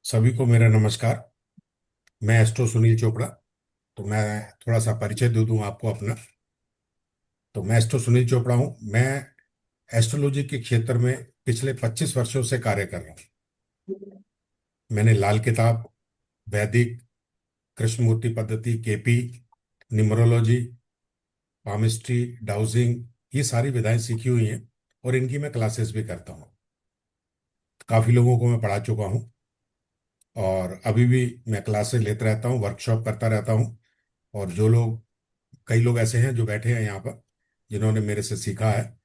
सभी को मेरा नमस्कार। मैं एस्ट्रो सुनील चोपड़ा। तो मैं थोड़ा सा परिचय दे दूं आपको अपना। तो मैं एस्ट्रो सुनील चोपड़ा हूं। मैं एस्ट्रोलॉजी के क्षेत्र में पिछले 25 वर्षों से कार्य कर रहा हूं। मैंने लाल किताब, वैदिक, कृष्णमूर्ति पद्धति, केपी, न्यूमरोलॉजी, पामिस्ट्री, डाउजिंग, ये सारी विधाएं सीखी हुई हैं और इनकी मैं क्लासेस भी करता हूँ। काफ़ी लोगों को मैं पढ़ा चुका हूँ और अभी भी मैं क्लासेस लेता रहता हूँ, वर्कशॉप करता रहता हूँ। और जो लोग, कई लोग ऐसे हैं जो बैठे हैं यहाँ पर, जिन्होंने मेरे से सीखा है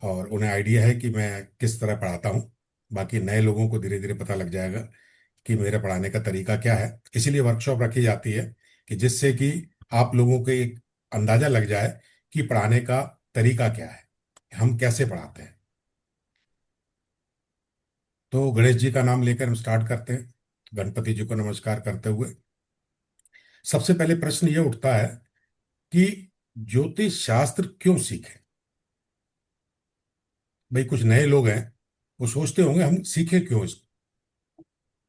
और उन्हें आइडिया है कि मैं किस तरह पढ़ाता हूँ। बाकी नए लोगों को धीरे धीरे पता लग जाएगा कि मेरे पढ़ाने का तरीका क्या है। इसीलिए वर्कशॉप रखी जाती है कि जिससे कि आप लोगों को एक अंदाजा लग जाए कि पढ़ाने का तरीका क्या है, हम कैसे पढ़ाते हैं। तो गणेश जी का नाम लेकर हम स्टार्ट करते हैं। गणपति जी को नमस्कार करते हुए सबसे पहले प्रश्न ये उठता है कि ज्योतिष शास्त्र क्यों सीखें। भाई कुछ नए लोग हैं, वो सोचते होंगे हम सीखें क्यों इसको,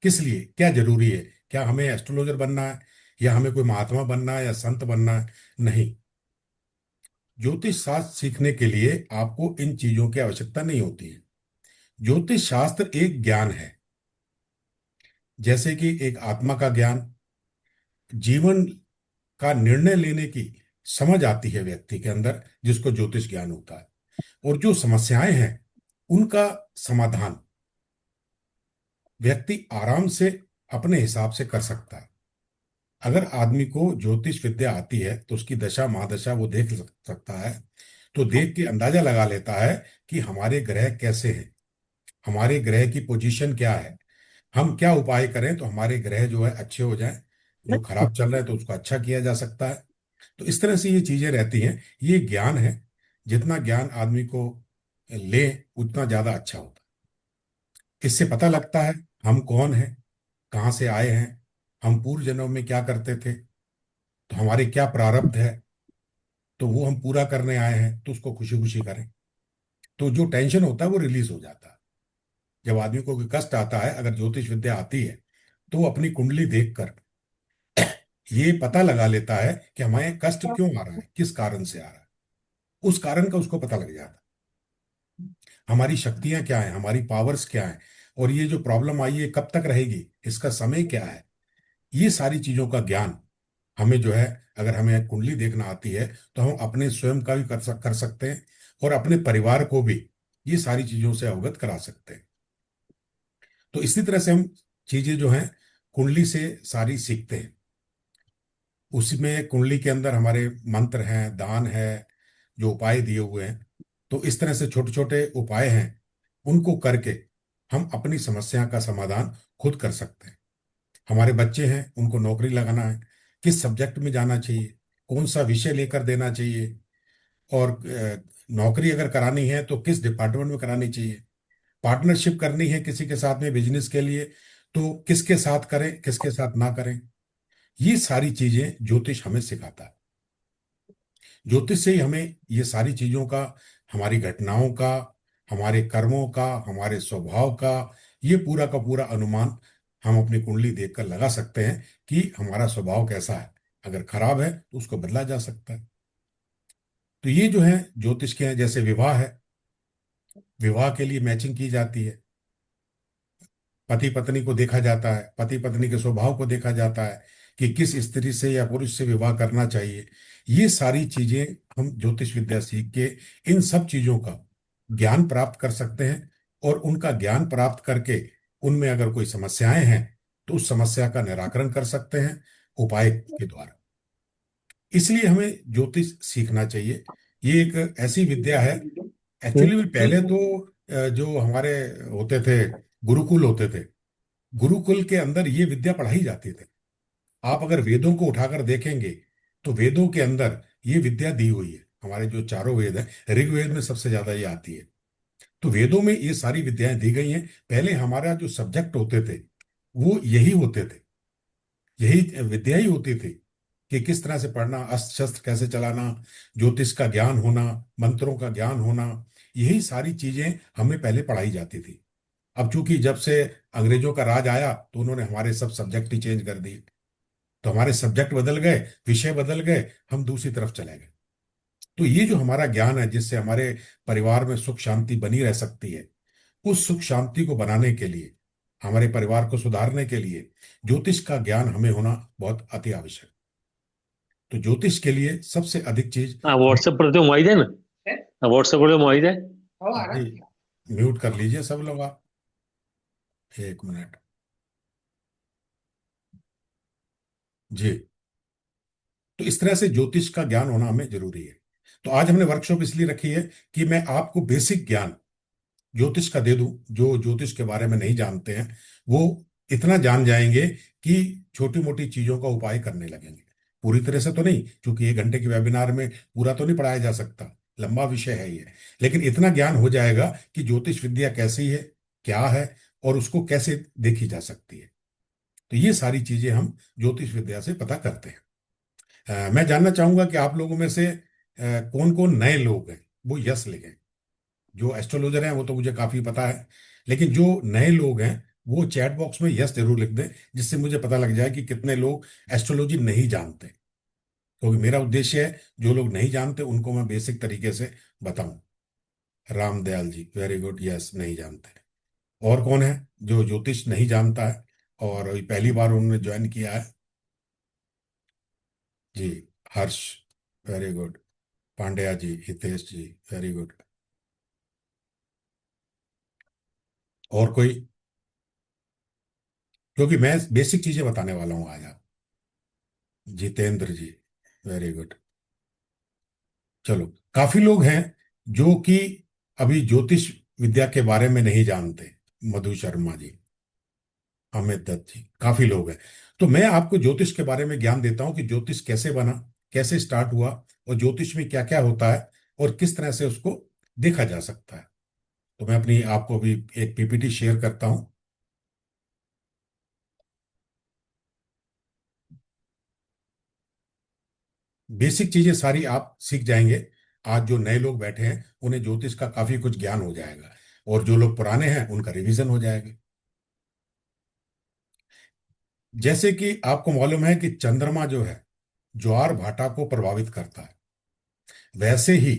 किस लिए, क्या जरूरी है, क्या हमें एस्ट्रोलॉजर बनना है या हमें कोई महात्मा बनना है या संत बनना है। नहीं, ज्योतिष शास्त्र सीखने के लिए आपको इन चीजों की आवश्यकता नहीं होती है। ज्योतिष शास्त्र एक ज्ञान है, जैसे कि एक आत्मा का ज्ञान, जीवन का निर्णय लेने की समझ आती है व्यक्ति के अंदर, जिसको ज्योतिष ज्ञान होता है। और जो समस्याएं हैं उनका समाधान व्यक्ति आराम से अपने हिसाब से कर सकता है। अगर आदमी को ज्योतिष विद्या आती है तो उसकी दशा महादशा वो देख सकता है। तो देख के अंदाजा लगा लेता है कि हमारे ग्रह कैसे हैं, हमारे ग्रह की पोजीशन क्या है, हम क्या उपाय करें तो हमारे ग्रह जो है अच्छे हो जाएं, जो खराब चल रहा है तो उसको अच्छा किया जा सकता है। तो इस तरह से ये चीजें रहती हैं। ये ज्ञान है, जितना ज्ञान आदमी को ले उतना ज्यादा अच्छा होता है। इससे पता लगता है हम कौन हैं, कहाँ से आए हैं, हम पूर्व जन्म में क्या करते थे, तो हमारे क्या प्रारब्ध है, तो वो हम पूरा करने आए हैं तो उसको खुशी खुशी करें। तो जो टेंशन होता है वो रिलीज हो जाता है। जब आदमी को कोई कष्ट आता है, अगर ज्योतिष विद्या आती है तो वो अपनी कुंडली देखकर ये पता लगा लेता है कि हमें कष्ट क्यों आ रहा है, किस कारण से आ रहा है। उस कारण का उसको पता लग जाता है। हमारी शक्तियां क्या हैं, हमारी पावर्स क्या हैं, और ये जो प्रॉब्लम आई है कब तक रहेगी, इसका समय क्या है। ये सारी चीजों का ज्ञान हमें जो है, अगर हमें कुंडली देखना आती है तो हम अपने स्वयं का भी कर सकते हैं और अपने परिवार को भी ये सारी चीजों से अवगत करा सकते हैं। तो इसी तरह से हम चीजें जो हैं कुंडली से सारी सीखते हैं। उसमें कुंडली के अंदर हमारे मंत्र हैं, दान है, जो उपाय दिए हुए हैं। तो इस तरह से छोटे छोटे उपाय हैं, उनको करके हम अपनी समस्या का समाधान खुद कर सकते हैं। हमारे बच्चे हैं, उनको नौकरी लगाना है, किस सब्जेक्ट में जाना चाहिए, कौन सा विषय लेकर देना चाहिए, और नौकरी अगर करानी है तो किस डिपार्टमेंट में करानी चाहिए, पार्टनरशिप करनी है किसी के साथ में बिजनेस के लिए तो किसके साथ करें किसके साथ ना करें। ये सारी चीजें ज्योतिष हमें सिखाता है। ज्योतिष से ही हमें ये सारी चीजों का, हमारी घटनाओं का, हमारे कर्मों का, हमारे स्वभाव का, ये पूरा का पूरा अनुमान हम अपनी कुंडली देखकर लगा सकते हैं कि हमारा स्वभाव कैसा है। अगर खराब है तो उसको बदला जा सकता है। तो ये जो है ज्योतिष के हैं। जैसे विवाह है, विवाह के लिए मैचिंग की जाती है, पति पत्नी को देखा जाता है, पति पत्नी के स्वभाव को देखा जाता है कि किस स्त्री से या पुरुष से विवाह करना चाहिए। ये सारी चीजें हम ज्योतिष विद्या सीख के इन सब चीजों का ज्ञान प्राप्त कर सकते हैं। और उनका ज्ञान प्राप्त करके उनमें अगर कोई समस्याएं हैं तो उस समस्या का निराकरण कर सकते हैं उपाय के द्वारा। इसलिए हमें ज्योतिष सीखना चाहिए। ये एक ऐसी विद्या है। एक्चुअली में पहले तो जो हमारे होते थे, गुरुकुल होते थे, गुरुकुल के अंदर ये विद्या पढ़ाई जाती थी। आप अगर वेदों को उठाकर देखेंगे तो वेदों के अंदर ये विद्या दी हुई है। हमारे जो चारों वेद हैं, ऋग्वेद में सबसे ज्यादा ये आती है। तो वेदों में ये सारी विद्याएं दी गई हैं। पहले हमारा जो सब्जेक्ट होते थे वो यही होते थे, यही विद्या ही होती थी कि किस तरह से पढ़ना, अस्त्र शस्त्र कैसे चलाना, ज्योतिष का ज्ञान होना, मंत्रों का ज्ञान होना, यही सारी चीजें हमें पहले पढ़ाई जाती थी। अब चूंकि जब से अंग्रेजों का राज आया तो उन्होंने हमारे सब सब्जेक्ट ही चेंज कर दिए, तो हमारे सब्जेक्ट बदल गए, विषय बदल गए, हम दूसरी तरफ चले गए। तो ये जो हमारा ज्ञान है जिससे हमारे परिवार में सुख शांति बनी रह सकती है, उस सुख शांति को बनाने के लिए, हमारे परिवार को सुधारने के लिए ज्योतिष का ज्ञान हमें होना बहुत अति आवश्यक। तो ज्योतिष के लिए सबसे अधिक चीज व्हाट्सएप पर तो मोहित है ना, व्हाट्सएप पर तो मोहित है। जी, म्यूट कर लीजिए सब लोग आप, 1 मिनट। जी, तो इस तरह से ज्योतिष का ज्ञान होना हमें जरूरी है। तो आज हमने वर्कशॉप इसलिए रखी है कि मैं आपको बेसिक ज्ञान ज्योतिष का दे दूं। जो ज्योतिष के बारे में नहीं जानते हैं वो इतना जान जाएंगे कि छोटी मोटी चीजों का उपाय करने लगेंगे। पूरी तरह से तो नहीं, क्योंकि 1 घंटे के वेबिनार में पूरा तो नहीं पढ़ाया जा सकता, लंबा विषय है ये। लेकिन इतना ज्ञान हो जाएगा कि ज्योतिष विद्या कैसी है, क्या है, और उसको कैसे देखी जा सकती है। तो ये सारी चीजें हम ज्योतिष विद्या से पता करते हैं। मैं जानना चाहूंगा कि आप लोगों में से कौन कौन नए लोग हैं, वो यस लिखें। जो एस्ट्रोलॉजर हैं वो तो मुझे काफी पता है, लेकिन जो नए लोग हैं वो चैट बॉक्स में यस जरूर लिख दें, जिससे मुझे पता लग जाए कि कितने लोग एस्ट्रोलॉजी नहीं जानते। क्योंकि मेरा उद्देश्य है जो लोग नहीं जानते उनको मैं बेसिक तरीके से बताऊं। रामदयाल जी, वेरी गुड, यस, नहीं जानते। और कौन है जो ज्योतिष नहीं जानता है और अभी पहली बार उन्होंने ज्वाइन किया है? जी, हर्ष, वेरी गुड। पांड्या जी, हितेश जी, वेरी गुड। और कोई? क्योंकि मैं बेसिक चीजें बताने वाला हूं आज। आप, जितेंद्र जी, वेरी गुड। चलो, काफी लोग हैं जो कि अभी ज्योतिष विद्या के बारे में नहीं जानते। मधु शर्मा जी, अमित दत्त जी, काफी लोग हैं। तो मैं आपको ज्योतिष के बारे में ज्ञान देता हूं कि ज्योतिष कैसे बना, कैसे स्टार्ट हुआ, और ज्योतिष में क्या क्या होता है, और किस तरह से उसको देखा जा सकता है। तो मैं अपनी आपको अभी एक पीपीटी शेयर करता हूं। बेसिक चीजें सारी आप सीख जाएंगे। आज जो नए लोग बैठे हैं उन्हें ज्योतिष का काफी कुछ ज्ञान हो जाएगा, और जो लोग पुराने हैं उनका रिवीजन हो जाएगा। जैसे कि आपको मालूम है कि चंद्रमा जो है ज्वार भाटा को प्रभावित करता है, वैसे ही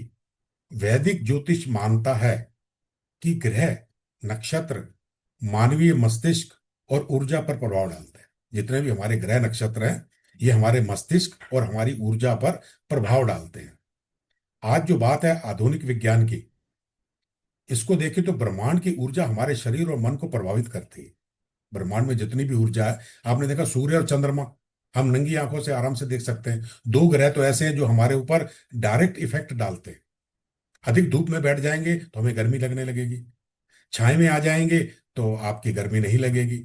वैदिक ज्योतिष मानता है कि ग्रह, नक्षत्र मानवीय मस्तिष्क और ऊर्जा पर प्रभाव डालते हैं। जितने भी हमारे ग्रह नक्षत्र हैं ये हमारे मस्तिष्क और हमारी ऊर्जा पर प्रभाव डालते हैं। आज जो बात है आधुनिक विज्ञान की, इसको देखें तो ब्रह्मांड की ऊर्जा हमारे शरीर और मन को प्रभावित करती है। ब्रह्मांड में जितनी भी ऊर्जा है, आपने देखा सूर्य और चंद्रमा हम नंगी आंखों से आराम से देख सकते हैं। दो ग्रह तो ऐसे हैं जो हमारे ऊपर डायरेक्ट इफेक्ट डालते हैं। अधिक धूप में बैठ जाएंगे तो हमें गर्मी लगने लगेगी, छाए में आ जाएंगे तो आपकी गर्मी नहीं लगेगी,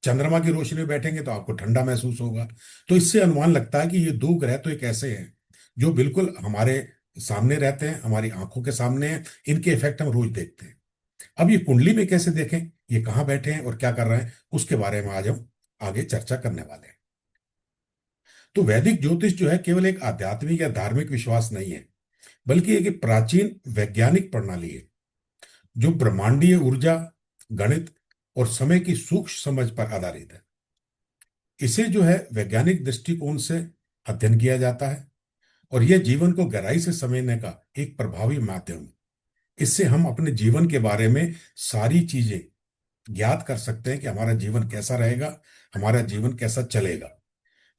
चंद्रमा की रोशनी में बैठेंगे तो आपको ठंडा महसूस होगा। तो इससे अनुमान लगता है कि ये दो ग्रह तो एक ऐसे हैं जो बिल्कुल हमारे सामने रहते हैं, हमारी आंखों के सामने हैं, इनके इफेक्ट हम रोज देखते हैं। अब ये कुंडली में कैसे देखें, ये कहाँ बैठे हैं और क्या कर रहे हैं, उसके बारे में आज हम आगे चर्चा करने वाले हैं। तो वैदिक ज्योतिष जो है केवल एक आध्यात्मिक या धार्मिक विश्वास नहीं है, बल्कि एक प्राचीन वैज्ञानिक प्रणाली है जो ब्रह्मांडीय ऊर्जा, गणित और समय की सूक्ष्म समझ पर आधारित है। इसे जो है वैज्ञानिक दृष्टिकोण से अध्ययन किया जाता है, और यह जीवन को गहराई से समझने का एक प्रभावी माध्यम है। इससे हम अपने जीवन के बारे में सारी चीजें ज्ञात कर सकते हैं कि हमारा जीवन कैसा रहेगा, हमारा जीवन कैसा चलेगा,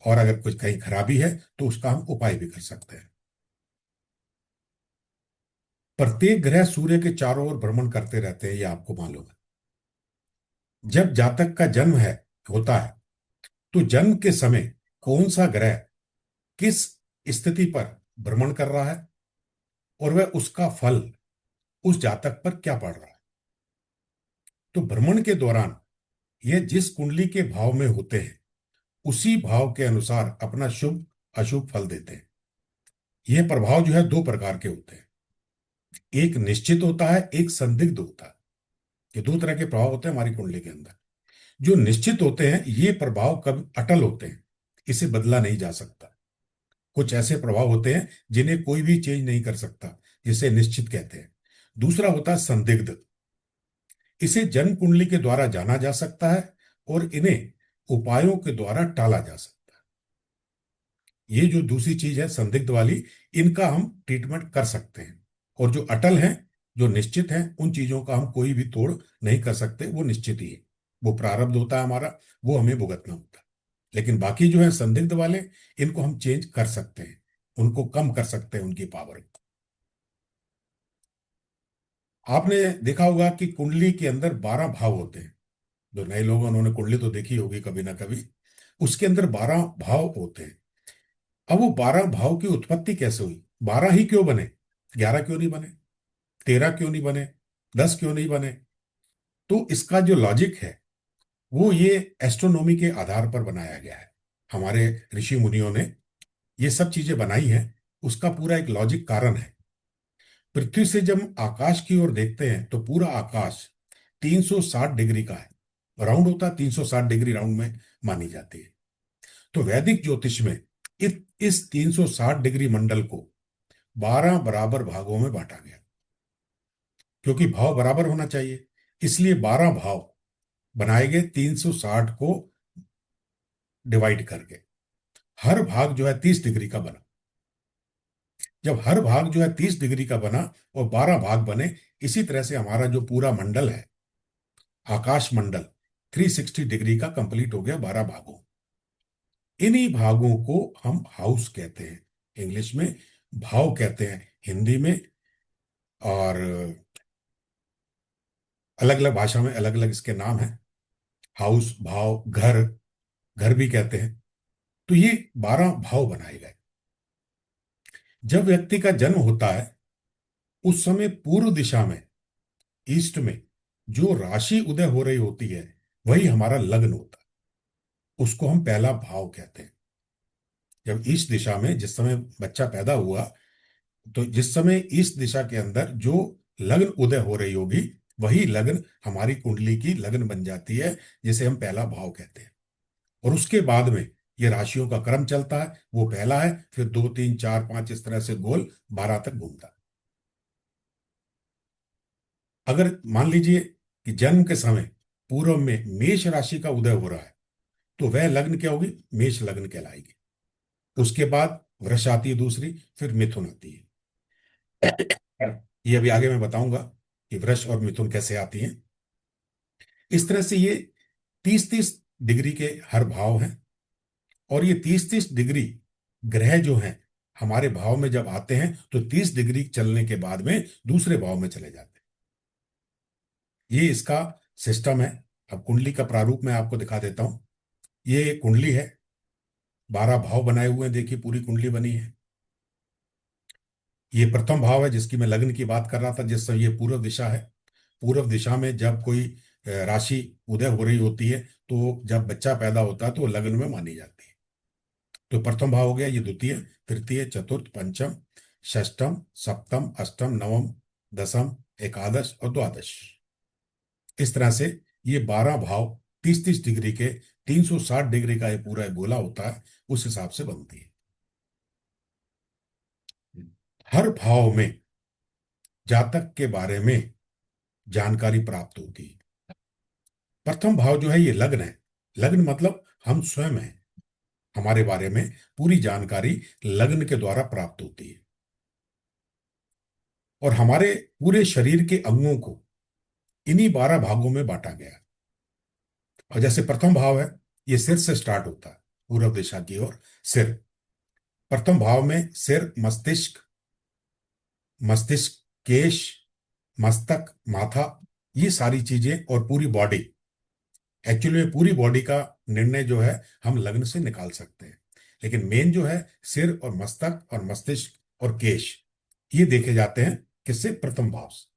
और अगर कुछ कहीं खराबी है तो उसका हम उपाय भी कर सकते हैं। प्रत्येक ग्रह सूर्य के चारों ओर भ्रमण करते रहते हैं, ये आपको मालूम है। जब जातक का जन्म है होता है तो जन्म के समय कौन सा ग्रह किस स्थिति पर भ्रमण कर रहा है, और वह उसका फल उस जातक पर क्या पड़ रहा है। तो भ्रमण के दौरान यह जिस कुंडली के भाव में होते हैं उसी भाव के अनुसार अपना शुभ अशुभ फल देते हैं। यह प्रभाव जो है दो प्रकार के होते हैं, एक निश्चित होता है, एक संदिग्ध होता है। ये दो तरह के प्रभाव होते हैं हमारी कुंडली के अंदर। जो निश्चित होते हैं ये प्रभाव कभी अटल होते हैं, इसे बदला नहीं जा सकता। कुछ ऐसे प्रभाव होते हैं जिन्हें कोई भी चेंज नहीं कर सकता, जिसे निश्चित कहते हैं। दूसरा होता है संदिग्ध। इसे जन्म कुंडली के द्वारा जाना जा सकता है और इन्हें उपायों के द्वारा टाला जा सकता है। ये जो दूसरी चीज है संदिग्ध वाली, इनका हम ट्रीटमेंट कर सकते हैं। और जो अटल हैं, जो निश्चित हैं, उन चीजों का हम कोई भी तोड़ नहीं कर सकते, वो निश्चित ही है। वो प्रारब्ध होता है हमारा, वो हमें भुगतना होता है। लेकिन बाकी जो है संदिग्ध वाले, इनको हम चेंज कर सकते हैं, उनको कम कर सकते हैं, उनकी पावर को। आपने देखा होगा कि कुंडली के अंदर 12 भाव होते हैं। जो नए लोग हैं, उन्होंने कुंडली तो देखी होगी कभी ना कभी। उसके अंदर 12 भाव होते हैं। अब वो 12 भाव की उत्पत्ति कैसे हुई? 12 ही क्यों बने? 11 क्यों नहीं बने? 13 क्यों नहीं बने? 10 क्यों नहीं बने? तो इसका जो लॉजिक है, वो ये एस्ट्रोनॉमी के आधार पर बनाया गया है। हमारे ऋषि मुनियों ने ये सब चीजें बनाई हैं। उसका पूरा एक लॉजिक कारण है। पृथ्वी से जब हम आकाश की ओर देखते हैं तो पूरा आकाश 360 डिग्री का है। राउंड होता है, 360 डिग्री राउंड में मानी जाती है। तो वैदिक ज्योतिष में इस 360 डिग्री मंडल को 12 बराबर भागों में बांटा गया, क्योंकि भाव बराबर होना चाहिए। इसलिए 12 भाव बनाए गए 360 को डिवाइड करके। हर भाग जो है 30 डिग्री का बना। जब हर भाग जो है 30 डिग्री का बना और 12 भाग बने, इसी तरह से हमारा जो पूरा मंडल है, आकाश मंडल, 360 डिग्री का कंप्लीट हो गया 12 भागों। इन्हीं भागों को हम हाउस कहते हैं, इंग्लिश में भाव कहते हैं, हिंदी में, और अलग अलग भाषा में अलग अलग इसके नाम हैं। हाउस, भाव, घर, घर भी कहते हैं। तो ये 12 भाव बनाए गए। जब व्यक्ति का जन्म होता है, उस समय पूर्व दिशा में, ईस्ट में, जो राशि उदय हो रही होती है, वही हमारा लग्न होता है। उसको हम पहला भाव कहते हैं। जब ईस्ट दिशा में जिस समय बच्चा पैदा हुआ, तो जिस समय ईस्ट दिशा के अंदर जो लग्न उदय हो रही होगी, वही लग्न हमारी कुंडली की लग्न बन जाती है, जिसे हम पहला भाव कहते हैं। और उसके बाद में ये राशियों का क्रम चलता है। वो पहला है, फिर 2 3 4 5 इस तरह से गोल 12 तक घूमता है। अगर मान लीजिए कि जन्म के समय पूर्व में मेष राशि का उदय हो रहा है, तो वह लग्न क्या होगी? मेष लग्न कहलाएगी। उसके बाद वृष आती है दूसरी, फिर मिथुन आती है। ये अभी आगे मैं बताऊंगा कि वृष और मिथुन कैसे आती हैं। इस तरह से ये 30-30 डिग्री के हर भाव हैं। और ये 30-30 डिग्री ग्रह जो हैं, हमारे भाव में जब आते हैं तो 30 डिग्री चलने के बाद में दूसरे भाव में चले जाते हैं। ये इसका सिस्टम है। अब कुंडली का प्रारूप मैं आपको दिखा देता हूं। ये कुंडली है, 12 भाव बनाए हुए हैं, देखिए पूरी कुंडली बनी है। ये प्रथम भाव है जिसकी मैं लग्न की बात कर रहा था, जिस समय ये पूर्व दिशा है। पूर्व दिशा में जब कोई राशि उदय हो रही होती है, तो जब बच्चा पैदा होता है तो वो लग्न में मानी जाती है। तो प्रथम भाव हो गया, ये द्वितीय, तृतीय, चतुर्थ, पंचम, षष्टम, सप्तम, अष्टम, नवम, दसम, एकादश और द्वादश। इस तरह से ये 12 भाव 30-30 डिग्री के, 360 डिग्री का ये पूरा गोला होता है, उस हिसाब से बनती है। हर भाव में जातक के बारे में जानकारी प्राप्त होती है। प्रथम भाव जो है ये लग्न है। लग्न मतलब हम स्वयं हैं। हमारे बारे में पूरी जानकारी लग्न के द्वारा प्राप्त होती है। और हमारे पूरे शरीर के अंगों को इन्हीं 12 भागों में बांटा गया। और जैसे प्रथम भाव है, ये सिर से स्टार्ट होता है, पूर्व दिशा की ओर सिर। प्रथम भाव में सिर, मस्तिष्क, मस्तिष्क, केश, मस्तक, माथा, ये सारी चीजें और पूरी बॉडी। एक्चुअली में पूरी बॉडी का निर्णय जो है हम लग्न से निकाल सकते हैं, लेकिन मेन जो है सिर और मस्तक और मस्तिष्क और केश, ये देखे जाते हैं किससे? प्रथम भाव से।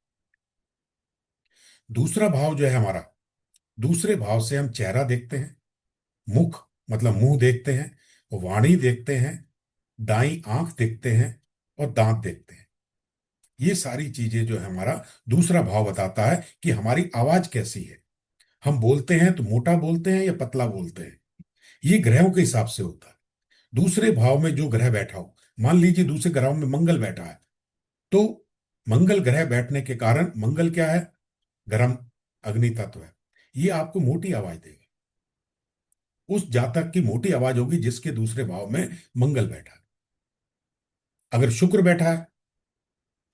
दूसरा भाव जो है हमारा, दूसरे भाव से हम चेहरा देखते हैं, मुख मतलब मुंह देखते हैं, वाणी देखते हैं, दाई आंख देखते हैं, और दांत देखते हैं। ये सारी चीजें जो है हमारा दूसरा भाव बताता है कि हमारी आवाज कैसी है। हम बोलते हैं तो मोटा बोलते हैं या पतला बोलते हैं, ये ग्रहों के हिसाब से होता है। दूसरे भाव में जो ग्रह बैठा हो, मान लीजिए दूसरे ग्रह में मंगल बैठा है, तो मंगल ग्रह बैठने के कारण, मंगल क्या है? गर्म, अग्नि तत्व है, ये आपको मोटी आवाज देगा। उस जातक की मोटी आवाज होगी जिसके दूसरे भाव में मंगल बैठा है। अगर शुक्र बैठा है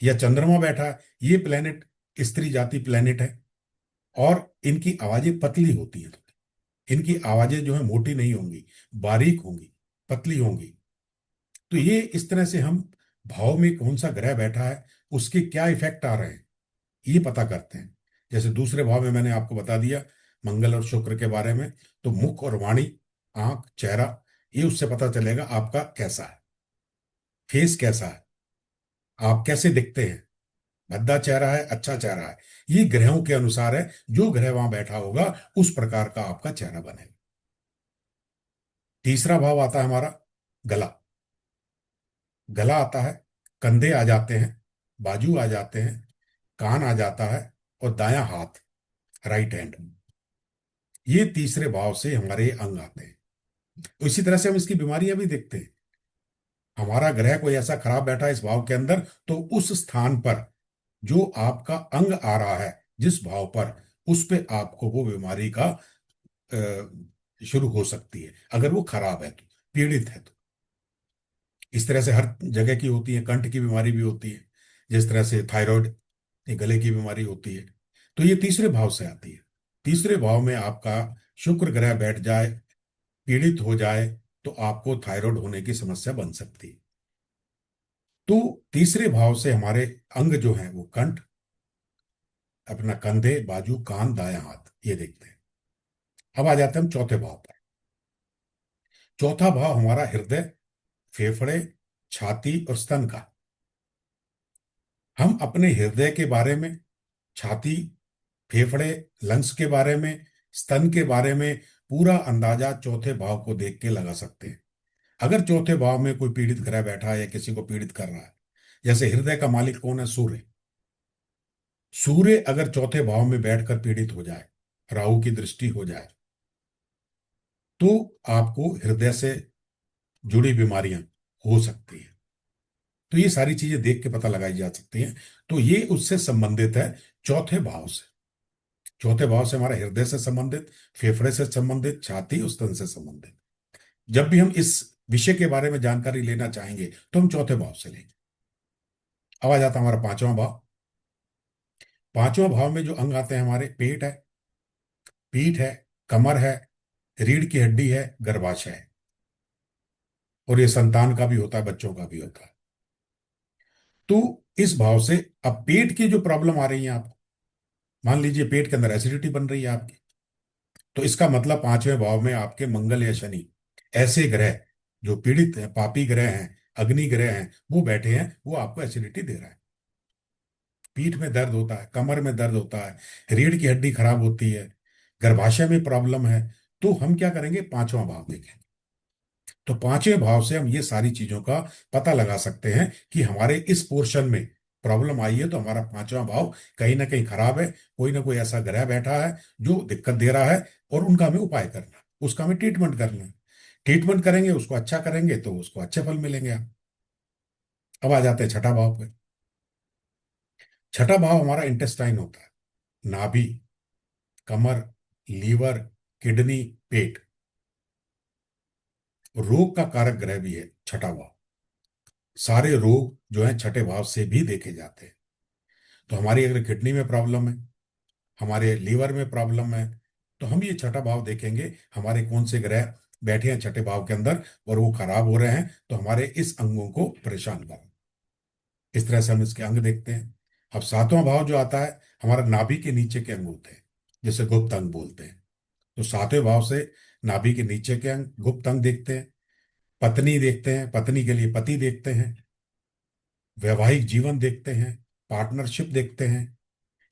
या चंद्रमा बैठा है, ये प्लेनेट स्त्री जाति प्लेनेट है, और इनकी आवाजें पतली होती हैं, इनकी आवाजें जो है मोटी नहीं होंगी, बारीक होंगी, पतली होंगी। तो ये इस तरह से हम भाव में कौन सा ग्रह बैठा है, उसके क्या इफेक्ट आ रहे हैं, ये पता करते हैं। जैसे दूसरे भाव में मैंने आपको बता दिया मंगल और शुक्र के बारे में, तो मुख और वाणी, आंख, चेहरा, ये उससे पता चलेगा आपका कैसा है, फेस कैसा है, आप कैसे दिखते हैं, भद्दा चेहरा है, अच्छा चेहरा है। ये ग्रहों के अनुसार है, जो ग्रह वहां बैठा होगा उस प्रकार का आपका चेहरा बनेगा। तीसरा भाव आता है हमारा गला। गला आता है, कंधे आ जाते हैं, बाजू आ जाते हैं, कान आ जाता है, और दायां हाथ, राइट हैंड। ये तीसरे भाव से हमारे अंग आते हैं। तो इसी तरह से हम इसकी बीमारियां भी देखते हैं। हमारा ग्रह कोई ऐसा खराब बैठा है इस भाव के अंदर, तो उस स्थान पर जो आपका अंग आ रहा है, जिस भाव पर, उस पे आपको वो बीमारी का शुरू हो सकती है, अगर वो खराब है तो, पीड़ित है तो। इस तरह से हर जगह की होती है, कंठ की बीमारी भी होती है, जिस तरह से थायराइड, ये गले की बीमारी होती है, तो ये तीसरे भाव से आती है। तीसरे भाव में आपका शुक्र ग्रह बैठ जाए, पीड़ित हो जाए, तो आपको थायराइड होने की समस्या बन सकती है। तो तीसरे भाव से हमारे अंग जो हैं वो कंठ, अपना कंधे, बाजू, कान, दायां हाथ, ये देखते हैं। अब आ जाते हैं हम चौथे भाव पर। चौथा भाव हमारा हृदय, फेफड़े, छाती और स्तन का। हम अपने हृदय के बारे में, छाती, फेफड़े, लंग्स के बारे में, स्तन के बारे में पूरा अंदाजा चौथे भाव को देख के लगा सकते हैं। अगर चौथे भाव में कोई पीड़ित ग्रह बैठा है या किसी को पीड़ित कर रहा है, जैसे हृदय का मालिक कौन है? सूर्य। सूर्य अगर चौथे भाव में बैठकर पीड़ित हो जाए, राहु की दृष्टि हो जाए, तो आपको हृदय से जुड़ी बीमारियां हो सकती है। तो ये सारी चीजें देख के पता लगाई जा सकती हैं। तो ये उससे संबंधित है, चौथे भाव से। चौथे भाव से हमारा हृदय से संबंधित, फेफड़े से संबंधित, छाती और स्तन से संबंधित। जब भी हम इस विषय के बारे में जानकारी लेना चाहेंगे तो हम चौथे भाव से लेंगे। अब आ जाता है हमारा पांचवा भाव। पांचवा भाव में जो अंग आते हैं हमारे, पेट है, पीठ है, कमर है, रीढ़ की हड्डी है, गर्भाशय है। और ये संतान का भी होता है, बच्चों का भी होता है। तो इस भाव से, अब पेट की जो प्रॉब्लम आ रही है आपको, मान लीजिए पेट के अंदर एसिडिटी बन रही है आपकी, तो इसका मतलब पांचवें भाव में आपके मंगल या शनि, ऐसे ग्रह जो पीड़ित हैं, पापी ग्रह हैं, अग्नि ग्रह हैं, वो बैठे हैं, वो आपको एसिडिटी दे रहा है। पीठ में दर्द होता है, कमर में दर्द होता है, रीढ़ की हड्डी खराब होती है, गर्भाशय में प्रॉब्लम है, तो हम क्या करेंगे? पांचवा भाव देखें। तो पांचवें भाव से हम ये सारी चीजों का पता लगा सकते हैं कि हमारे इस पोर्शन में प्रॉब्लम आई है, तो हमारा पांचवा भाव कहीं ना कहीं खराब है, कोई ना कोई ऐसा ग्रह बैठा है जो दिक्कत दे रहा है, और उनका हमें उपाय करना है, उसका हमें ट्रीटमेंट करना है। ट्रीटमेंट करेंगे, उसको अच्छा करेंगे, तो उसको अच्छे फल मिलेंगे आप। अब आ जाते हैं छठा भाव पे। छठा भाव हमारा इंटेस्टाइन होता है, नाभि, कमर, लीवर, किडनी, पेट। रोग का कारक ग्रह भी है छठा भाव। सारे रोग जो है छठे भाव से भी देखे जाते हैं। तो हमारी अगर किडनी में प्रॉब्लम है, हमारे लीवर में प्रॉब्लम है, तो हम ये छठा भाव देखेंगे, हमारे कौन से ग्रह बैठे हैं छठे भाव के अंदर और वो खराब हो रहे हैं, तो हमारे इस अंगों को परेशान कर रहे हैं। इस तरह से हम इसके अंग देखते हैं। अब सातवां भाव जो आता है, हमारा नाभि के नीचे के अंग होते हैं, जिसे गुप्त अंग बोलते हैं। तो सातवें भाव से नाभि के नीचे के अंग, गुप्त अंग देखते हैं। पत्नी देखते हैं, पत्नी के लिए पति देखते हैं। वैवाहिक जीवन देखते हैं, पार्टनरशिप देखते हैं।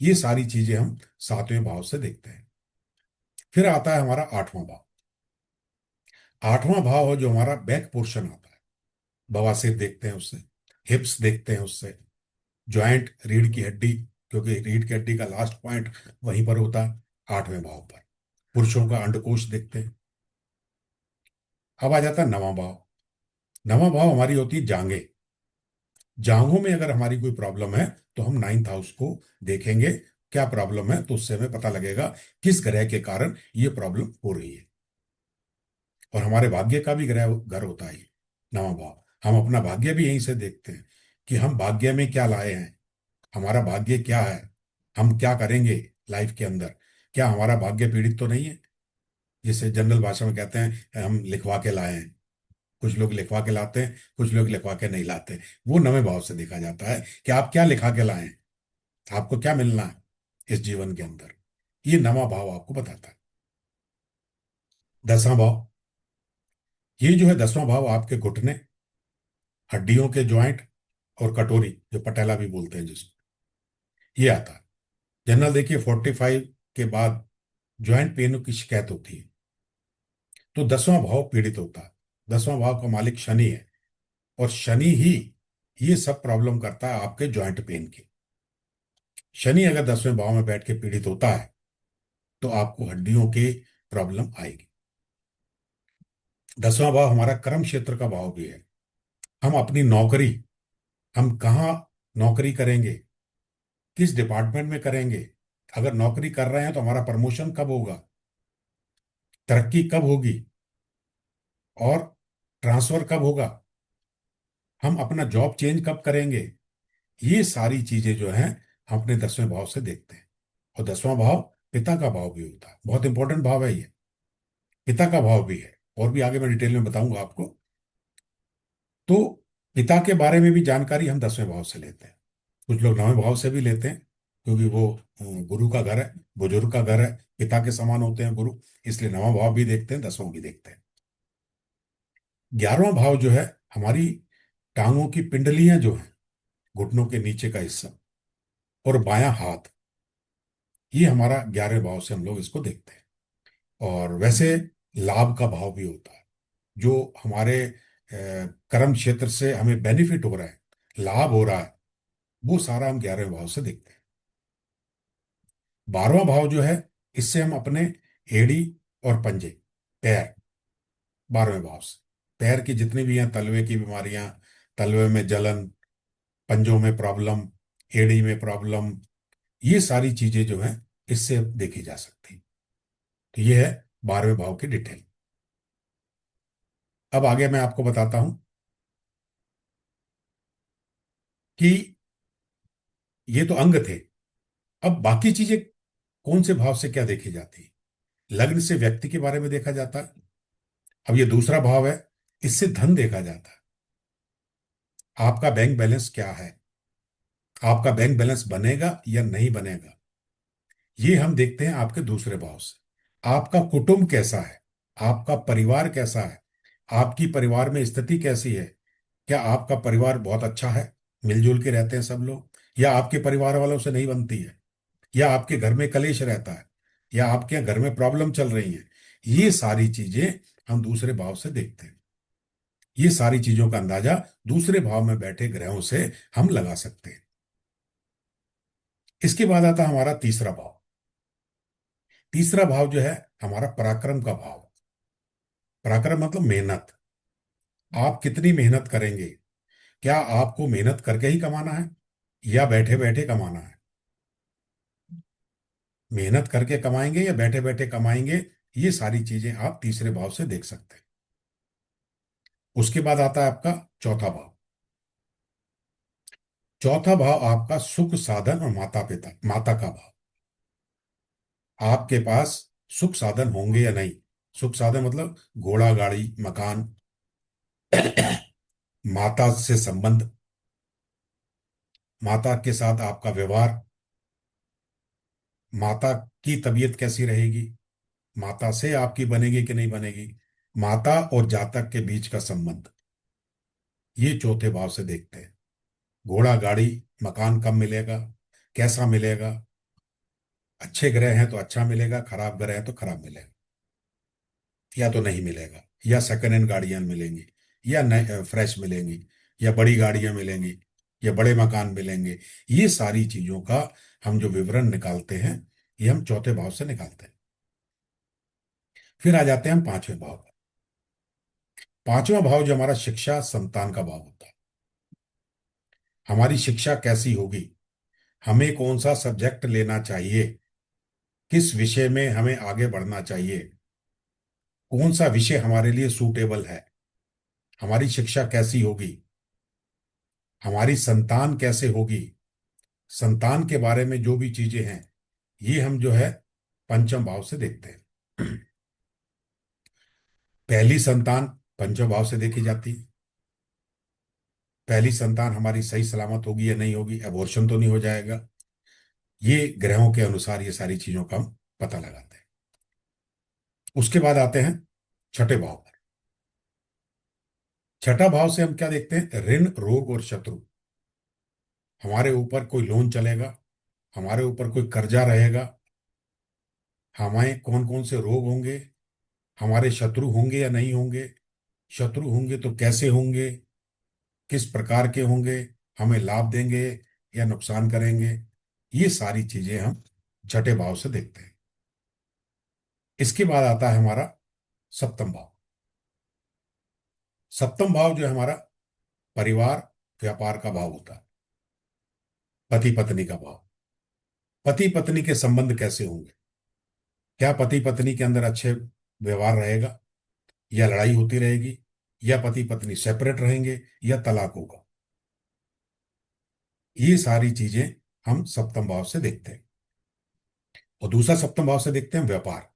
ये सारी चीजें हम सातवें भाव से देखते हैं। फिर आता है हमारा आठवां भाव। आठवां भाव है जो हमारा बैक पोर्शन आता है, बवासीर देखते हैं उससे, हिप्स देखते हैं उससे, जॉइंट, रीढ़ की हड्डी, क्योंकि रीढ़ की हड्डी का लास्ट पॉइंट वहीं पर होता है, आठवें भाव पर। पुरुषों का अंडकोश देखते हैं। अब आ जाता है नवां भाव। नवां भाव हमारी होती है जांघें। जांघों में अगर हमारी कोई प्रॉब्लम है, तो हम नाइन्थ हाउस को देखेंगे, क्या प्रॉब्लम है, तो उससे हमें पता लगेगा किस ग्रह के कारण ये प्रॉब्लम हो रही है। और हमारे भाग्य का भी ग्रह घर होता है ये नवा भाव। हम अपना भाग्य भी यहीं से देखते हैं कि हम भाग्य में क्या लाए हैं, हमारा भाग्य क्या है, हम क्या करेंगे लाइफ के अंदर। क्या हमारा भाग्य पीड़ित तो नहीं है, जिसे जनरल भाषा में कहते हैं हम लिखवा के लाए हैं। कुछ लोग लिखवा के लाते हैं, कुछ लोग लिखवा के नहीं लाते। वो नवे भाव से देखा जाता है कि आप क्या लिखा के लाए हैं, आपको क्या मिलना है इस जीवन के अंदर। ये नवा भाव आपको बताता है। 10वां भाव, ये जो है 10वां भाव आपके घुटने, हड्डियों के जॉइंट और कटोरी, जो पटेला भी बोलते हैं जिसको, ये आता है। जनरल देखिए 45 के बाद जॉइंट पेन की शिकायत होती है, तो 10वां भाव पीड़ित होता है। 10वां भाव का मालिक शनि है, और शनि ही ये सब प्रॉब्लम करता है आपके जॉइंट पेन की। शनि अगर 10वें भाव में बैठ के पीड़ित होता है तो आपको हड्डियों की प्रॉब्लम आएगी। 10वां भाव हमारा कर्म क्षेत्र का भाव भी है। हम अपनी नौकरी, हम कहाँ नौकरी करेंगे, किस डिपार्टमेंट में करेंगे, अगर नौकरी कर रहे हैं तो हमारा प्रमोशन कब होगा, तरक्की कब होगी, और ट्रांसफर कब होगा, हम अपना जॉब चेंज कब करेंगे। ये सारी चीजें जो हैं हम अपने 10वें भाव से देखते हैं। और 10वां भाव पिता का भाव भी होता है, बहुत इंपॉर्टेंट भाव है ये, पिता का भाव भी है। और भी आगे मैं डिटेल में बताऊंगा आपको। तो पिता के बारे में भी जानकारी हम 10वें भाव से लेते हैं। कुछ लोग 9वें भाव से भी लेते हैं, क्योंकि वो गुरु का घर है, बुजुर्ग का घर है, पिता के समान होते हैं गुरु, इसलिए 9वां भाव भी देखते हैं, 10वां भी देखते हैं। 11वां भाव जो है हमारी टांगों की पिंडलियां जो हैं, घुटनों के नीचे का हिस्सा और बायां हाथ, ये हमारा 11वें भाव से हम लोग इसको देखते हैं। और वैसे लाभ का भाव भी होता है, जो हमारे कर्म क्षेत्र से हमें बेनिफिट हो रहा है, लाभ हो रहा है, वो सारा हम 11वें भाव से देखते हैं। 12वां भाव जो है, इससे हम अपने एड़ी और पंजे, पैर, 12वें भाव से पैर की जितनी भी हैं तलवे की बीमारियां, तलवे में जलन, पंजों में प्रॉब्लम, एड़ी में प्रॉब्लम, ये सारी चीजें जो हैं इससे देखी जा सकती हैं। तो ये है 12वें भाव की डिटेल। अब आगे मैं आपको बताता हूं कि ये तो अंग थे। अब बाकी चीजें कौन से भाव से क्या देखी जाती है। लग्न से व्यक्ति के बारे में देखा जाता है। अब ये दूसरा भाव है, इससे धन देखा जाता है। आपका बैंक बैलेंस क्या है, आपका बैंक बैलेंस बनेगा या नहीं बनेगा, ये हम देखते हैं आपके दूसरे भाव से। आपका कुटुंब कैसा है, आपका परिवार कैसा है, आपकी परिवार में स्थिति कैसी है। क्या आपका परिवार बहुत अच्छा है, मिलजुल के रहते हैं सब लोग, या आपके परिवार वालों से नहीं बनती है, या आपके घर में कलेश रहता है, या आपके यहाँ घर में प्रॉब्लम चल रही है। ये सारी चीजें हम दूसरे भाव से देखते हैं। ये सारी चीजों का अंदाजा दूसरे भाव में बैठे ग्रहों से हम लगा सकते हैं। इसके बाद आता है हमारा तीसरा भाव। तीसरा भाव जो है हमारा पराक्रम का भाव। पराक्रम मतलब मेहनत। आप कितनी मेहनत करेंगे, क्या आपको मेहनत करके ही कमाना है या बैठे बैठे कमाना है। मेहनत करके कमाएंगे या बैठे बैठे कमाएंगे, ये सारी चीजें आप तीसरे भाव से देख सकते हैं। उसके बाद आता है आपका चौथा भाव। चौथा भाव आपका सुख साधन और माता पिता, माता का भाव। आपके पास सुख साधन होंगे या नहीं। सुख साधन मतलब घोड़ा गाड़ी मकान, माता से संबंध, माता के साथ आपका व्यवहार, माता की तबीयत कैसी रहेगी, माता से आपकी बनेगी कि नहीं बनेगी, माता और जातक के बीच का संबंध, ये चौथे भाव से देखते हैं। घोड़ा गाड़ी मकान कब मिलेगा, कैसा मिलेगा, अच्छे ग्रह हैं तो अच्छा मिलेगा, खराब ग्रह हैं तो खराब मिलेगा, या तो नहीं मिलेगा, या सेकंड हैंड गाड़ियां मिलेंगी, या नए फ्रेश मिलेंगी, या बड़ी गाड़ियां मिलेंगी, या बड़े मकान मिलेंगे। ये सारी चीजों का हम जो विवरण निकालते हैं, ये हम चौथे भाव से निकालते हैं। फिर आ जाते हैं हम 5वें भाव पर। 5वां भाव जो हमारा शिक्षा संतान का भाव होता है। हमारी शिक्षा कैसी होगी, हमें कौन सा सब्जेक्ट लेना चाहिए, किस विषय में हमें आगे बढ़ना चाहिए, कौन सा विषय हमारे लिए सूटेबल है, हमारी शिक्षा कैसी होगी, हमारी संतान कैसे होगी, संतान के बारे में जो भी चीजें हैं, ये हम जो है पंचम भाव से देखते हैं। पहली संतान पंचम भाव से देखी जाती है। पहली संतान हमारी सही सलामत होगी या नहीं होगी, अबॉर्शन तो नहीं हो जाएगा। ये ग्रहों के अनुसार ये सारी चीजों का हम पता लगाते हैं। उसके बाद आते हैं छठे भाव पर। छठा भाव से हम क्या देखते हैं, ऋण रोग और शत्रु। हमारे ऊपर कोई लोन चलेगा, हमारे ऊपर कोई कर्जा रहेगा, हमें कौन कौन से रोग होंगे, हमारे शत्रु होंगे या नहीं होंगे, शत्रु होंगे तो कैसे होंगे, किस प्रकार के होंगे, हमें लाभ देंगे या नुकसान करेंगे, ये सारी चीजें हम छठे भाव से देखते हैं। इसके बाद आता है हमारा सप्तम भाव। सप्तम भाव जो है हमारा परिवार व्यापार का भाव होता है, पति पत्नी का भाव। पति पत्नी के संबंध कैसे होंगे, क्या पति पत्नी के अंदर अच्छे व्यवहार रहेगा, या लड़ाई होती रहेगी, या पति पत्नी सेपरेट रहेंगे, या तलाक होगा। ये सारी चीजें हम सप्तम भाव से देखते हैं। और दूसरा सप्तम भाव से देखते हैं व्यापार।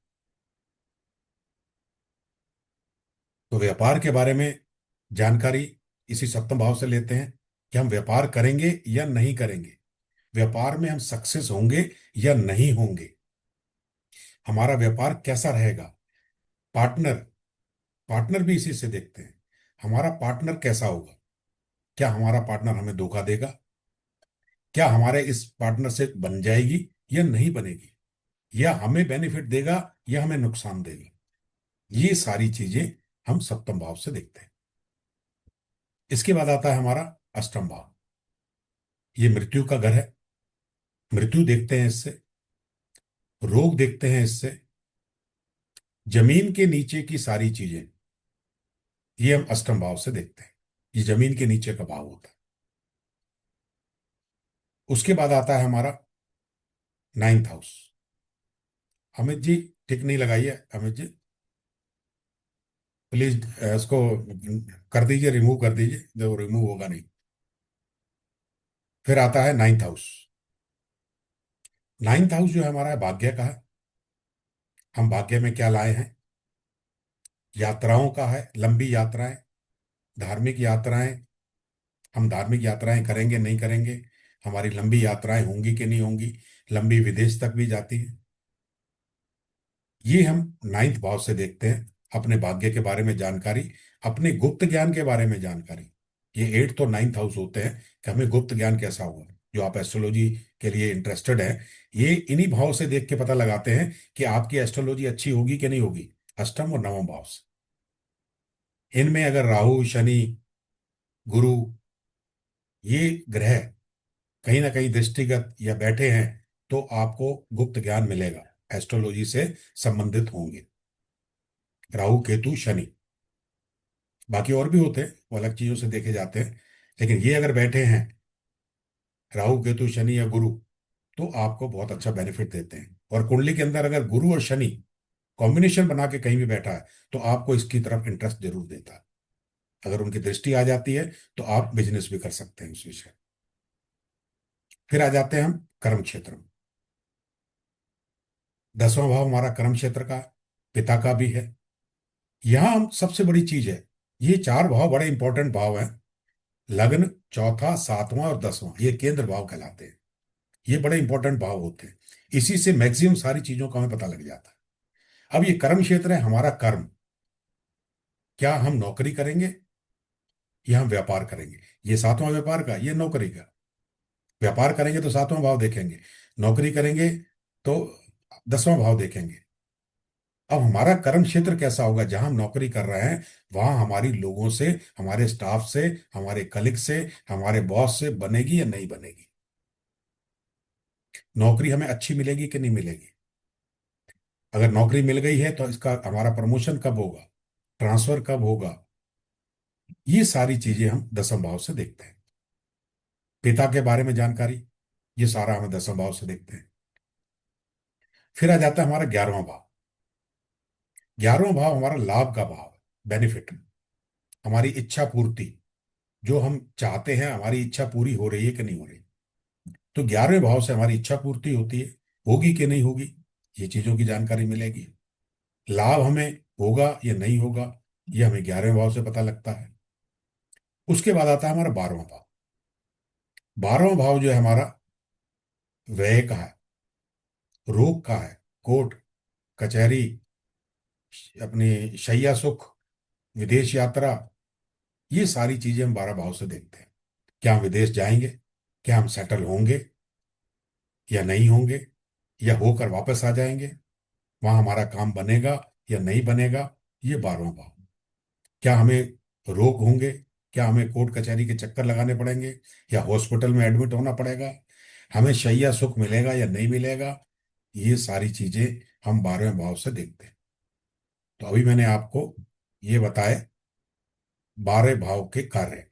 तो व्यापार के बारे में जानकारी इसी सप्तम भाव से लेते हैं कि हम व्यापार करेंगे या नहीं करेंगे, व्यापार में हम सक्सेस होंगे या नहीं होंगे, हमारा व्यापार कैसा रहेगा। पार्टनर, पार्टनर भी इसी से देखते हैं, हमारा पार्टनर कैसा होगा, क्या हमारा पार्टनर हमें धोखा देगा, क्या हमारे इस पार्टनर से बन जाएगी या नहीं बनेगी, या हमें बेनिफिट देगा या हमें नुकसान देगा। ये सारी चीजें हम सप्तम भाव से देखते हैं। इसके बाद आता है हमारा अष्टम भाव। ये मृत्यु का घर है। मृत्यु देखते हैं इससे, रोग देखते हैं इससे, जमीन के नीचे की सारी चीजें, ये हम अष्टम भाव से देखते हैं। ये जमीन के नीचे का भाव होता है। उसके बाद आता है हमारा नाइन्थ हाउस। अमित जी टिक नहीं लगाइए, अमित जी प्लीज इसको कर दीजिए, रिमूव कर दीजिए, जो रिमूव होगा नहीं। फिर आता है नाइन्थ हाउस। नाइन्थ हाउस जो है हमारा है भाग्य का है। हम भाग्य में क्या लाए हैं, यात्राओं का है, लंबी यात्राएं, धार्मिक यात्राएं। हम धार्मिक यात्राएं करेंगे नहीं करेंगे, हमारी लंबी यात्राएं होंगी कि नहीं होंगी, लंबी विदेश तक भी जाती है। ये हम नाइन्थ भाव से देखते हैं। अपने भाग्य के बारे में जानकारी, अपने गुप्त ज्ञान के बारे में जानकारी। ये एट्थ और नाइन्थ हाउस होते हैं कि हमें गुप्त ज्ञान कैसा होगा। जो आप एस्ट्रोलॉजी के लिए इंटरेस्टेड है, ये इन्हीं भाव से देख के पता लगाते हैं कि आपकी एस्ट्रोलॉजी अच्छी होगी कि नहीं होगी। अष्टम और नवम भाव से, इनमें अगर राहु शनि गुरु ये ग्रह कहीं ना कहीं दृष्टिगत या बैठे हैं, तो आपको गुप्त ज्ञान मिलेगा, एस्ट्रोलॉजी से संबंधित होंगे। राहु केतु शनि, बाकी और भी होते हैं, वो अलग चीजों से देखे जाते हैं, लेकिन ये अगर बैठे हैं राहु केतु शनि या गुरु, तो आपको बहुत अच्छा बेनिफिट देते हैं। और कुंडली के अंदर अगर गुरु और शनि कॉम्बिनेशन बना के कहीं भी बैठा है, तो आपको इसकी तरफ इंटरेस्ट जरूर देता है। अगर उनकी दृष्टि आ जाती है, तो आप बिजनेस भी कर सकते हैं उस विषय। फिर आ जाते हैं हम कर्म क्षेत्र में। 10वां भाव हमारा कर्म क्षेत्र का, पिता का भी है। यहां हम सबसे बड़ी चीज है, ये चार भाव बड़े इंपॉर्टेंट भाव हैं। लग्न, चौथा, सातवां और 10वां, ये केंद्र भाव कहलाते हैं। ये बड़े इंपॉर्टेंट भाव होते हैं। इसी से मैक्सिमम सारी चीजों का हमें पता लग जाता है। अब ये कर्म क्षेत्र है हमारा कर्म, क्या हम नौकरी करेंगे या हम व्यापार करेंगे। ये सातवां व्यापार का, ये नौकरी का। व्यापार करेंगे तो सातवां भाव देखेंगे, नौकरी करेंगे तो 10वां भाव देखेंगे। अब हमारा कर्म क्षेत्र कैसा होगा, जहां हम नौकरी कर रहे हैं, वहां हमारी लोगों से, हमारे स्टाफ से, हमारे कलीग से, हमारे बॉस से बनेगी या नहीं बनेगी। नौकरी हमें अच्छी मिलेगी कि नहीं मिलेगी। अगर नौकरी मिल गई है तो इसका हमारा प्रमोशन कब होगा, ट्रांसफर कब होगा, ये सारी चीजें हम दसम भाव से देखते हैं। पिता के बारे में जानकारी, ये सारा हमें 10वें भाव से देखते हैं। फिर आ जाता है हमारा 11वां भाव। 11वां भाव हमारा लाभ का भाव है, बेनिफिट, हमारी इच्छा पूर्ति। जो हम चाहते हैं, हमारी इच्छा पूरी हो रही है कि नहीं हो रही। तो 11वें भाव से हमारी इच्छा पूर्ति होती है, होगी कि नहीं होगी, ये चीजों की जानकारी मिलेगी। लाभ हमें होगा या नहीं होगा, ये हमें 11वें भाव से पता लगता है। उसके बाद आता है हमारा 12वां भाव। 12वां भाव जो है हमारा व्यय का है, रोग का है, कोर्ट कचहरी, अपनी शैया सुख, विदेश यात्रा, ये सारी चीजें हम 12 भाव से देखते हैं। क्या हम विदेश जाएंगे, क्या हम सेटल होंगे या नहीं होंगे, या होकर वापस आ जाएंगे, वहां हमारा काम बनेगा या नहीं बनेगा, ये 12वां भाव। क्या हमें रोग होंगे, क्या हमें कोर्ट कचहरी के चक्कर लगाने पड़ेंगे, या हॉस्पिटल में एडमिट होना पड़ेगा, हमें शैया सुख मिलेगा या नहीं मिलेगा, ये सारी चीजें हम 12वें भाव से देखते हैं। तो अभी मैंने आपको ये बताए 12 भाव के कार्य।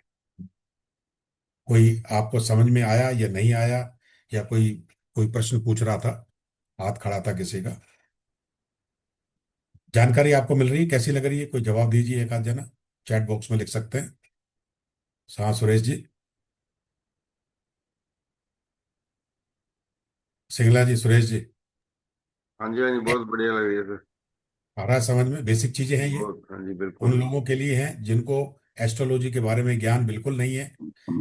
कोई आपको समझ में आया या नहीं आया, या कोई कोई प्रश्न पूछ रहा था, हाथ खड़ा था किसी का। जानकारी आपको मिल रही है, कैसी लग रही है, कोई जवाब दीजिए, एक आध जना चैट बॉक्स में लिख सकते हैं। हाँ सुरेश जी, सिंगला जी, सुरेश जी, हाँ जी बहुत बढ़िया लग रही है सर। आ रहा है समझ में, बेसिक चीजें हैं ये। बहुत, हाँ जी उन बिल्कुल। लोगों के लिए हैं जिनको एस्ट्रोलॉजी के बारे में ज्ञान बिल्कुल नहीं है,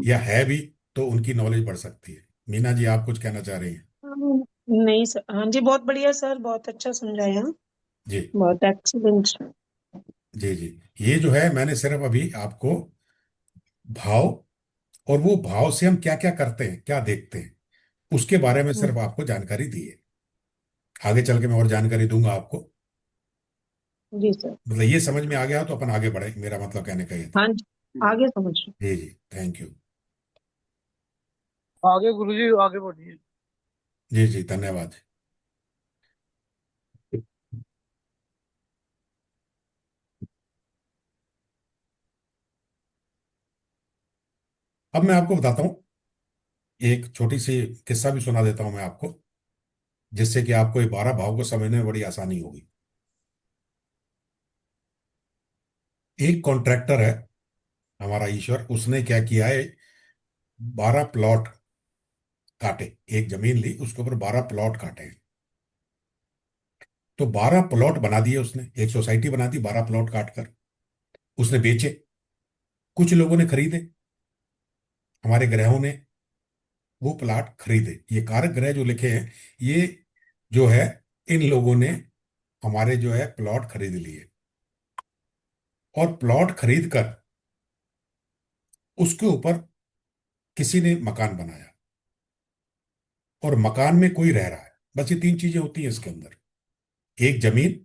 या है भी, तो उनकी नॉलेज बढ़ सकती है। मीना जी, आप कुछ कहना चाह रही हैं? नहीं सर, हाँ जी बहुत बढ़िया सर, बहुत अच्छा समझाया। जी बहुत एक्सीलेंट। जी जी। ये जो है मैंने सिर्फ अभी आपको भाव, और वो भाव से हम क्या क्या करते हैं, क्या देखते हैं, उसके बारे में सिर्फ आपको जानकारी दी है। आगे चल के मैं और जानकारी दूंगा आपको। जी सर। मतलब ये समझ में आ गया तो अपन आगे बढ़े, मेरा मतलब कहने का ये था। हाँ जी, आगे समझ। जी जी, थैंक यू। आगे गुरुजी आगे बढ़िए। जी जी, धन्यवाद। अब मैं आपको बताता हूँ, एक छोटी सी किस्सा भी सुना देता हूं मैं आपको, जिससे कि आपको ये 12 भाव को समझने में बड़ी आसानी होगी। एक कॉन्ट्रैक्टर है हमारा ईश्वर, उसने क्या किया है, 12 प्लॉट काटे। एक जमीन ली, उसके ऊपर 12 प्लॉट काटे। तो 12 प्लॉट बना दिए उसने, एक सोसाइटी बना दी 12 प्लॉट काट कर। उसने बेचे, कुछ लोगों ने खरीदे, हमारे ग्रहों ने वो प्लॉट खरीदे। ये कारक ग्रह जो लिखे हैं, ये जो है, इन लोगों ने हमारे जो है प्लॉट खरीद लिए, और प्लॉट खरीद कर उसके ऊपर किसी ने मकान बनाया, और मकान में कोई रह रहा है। बस ये तीन चीजें होती हैं इसके अंदर। एक जमीन,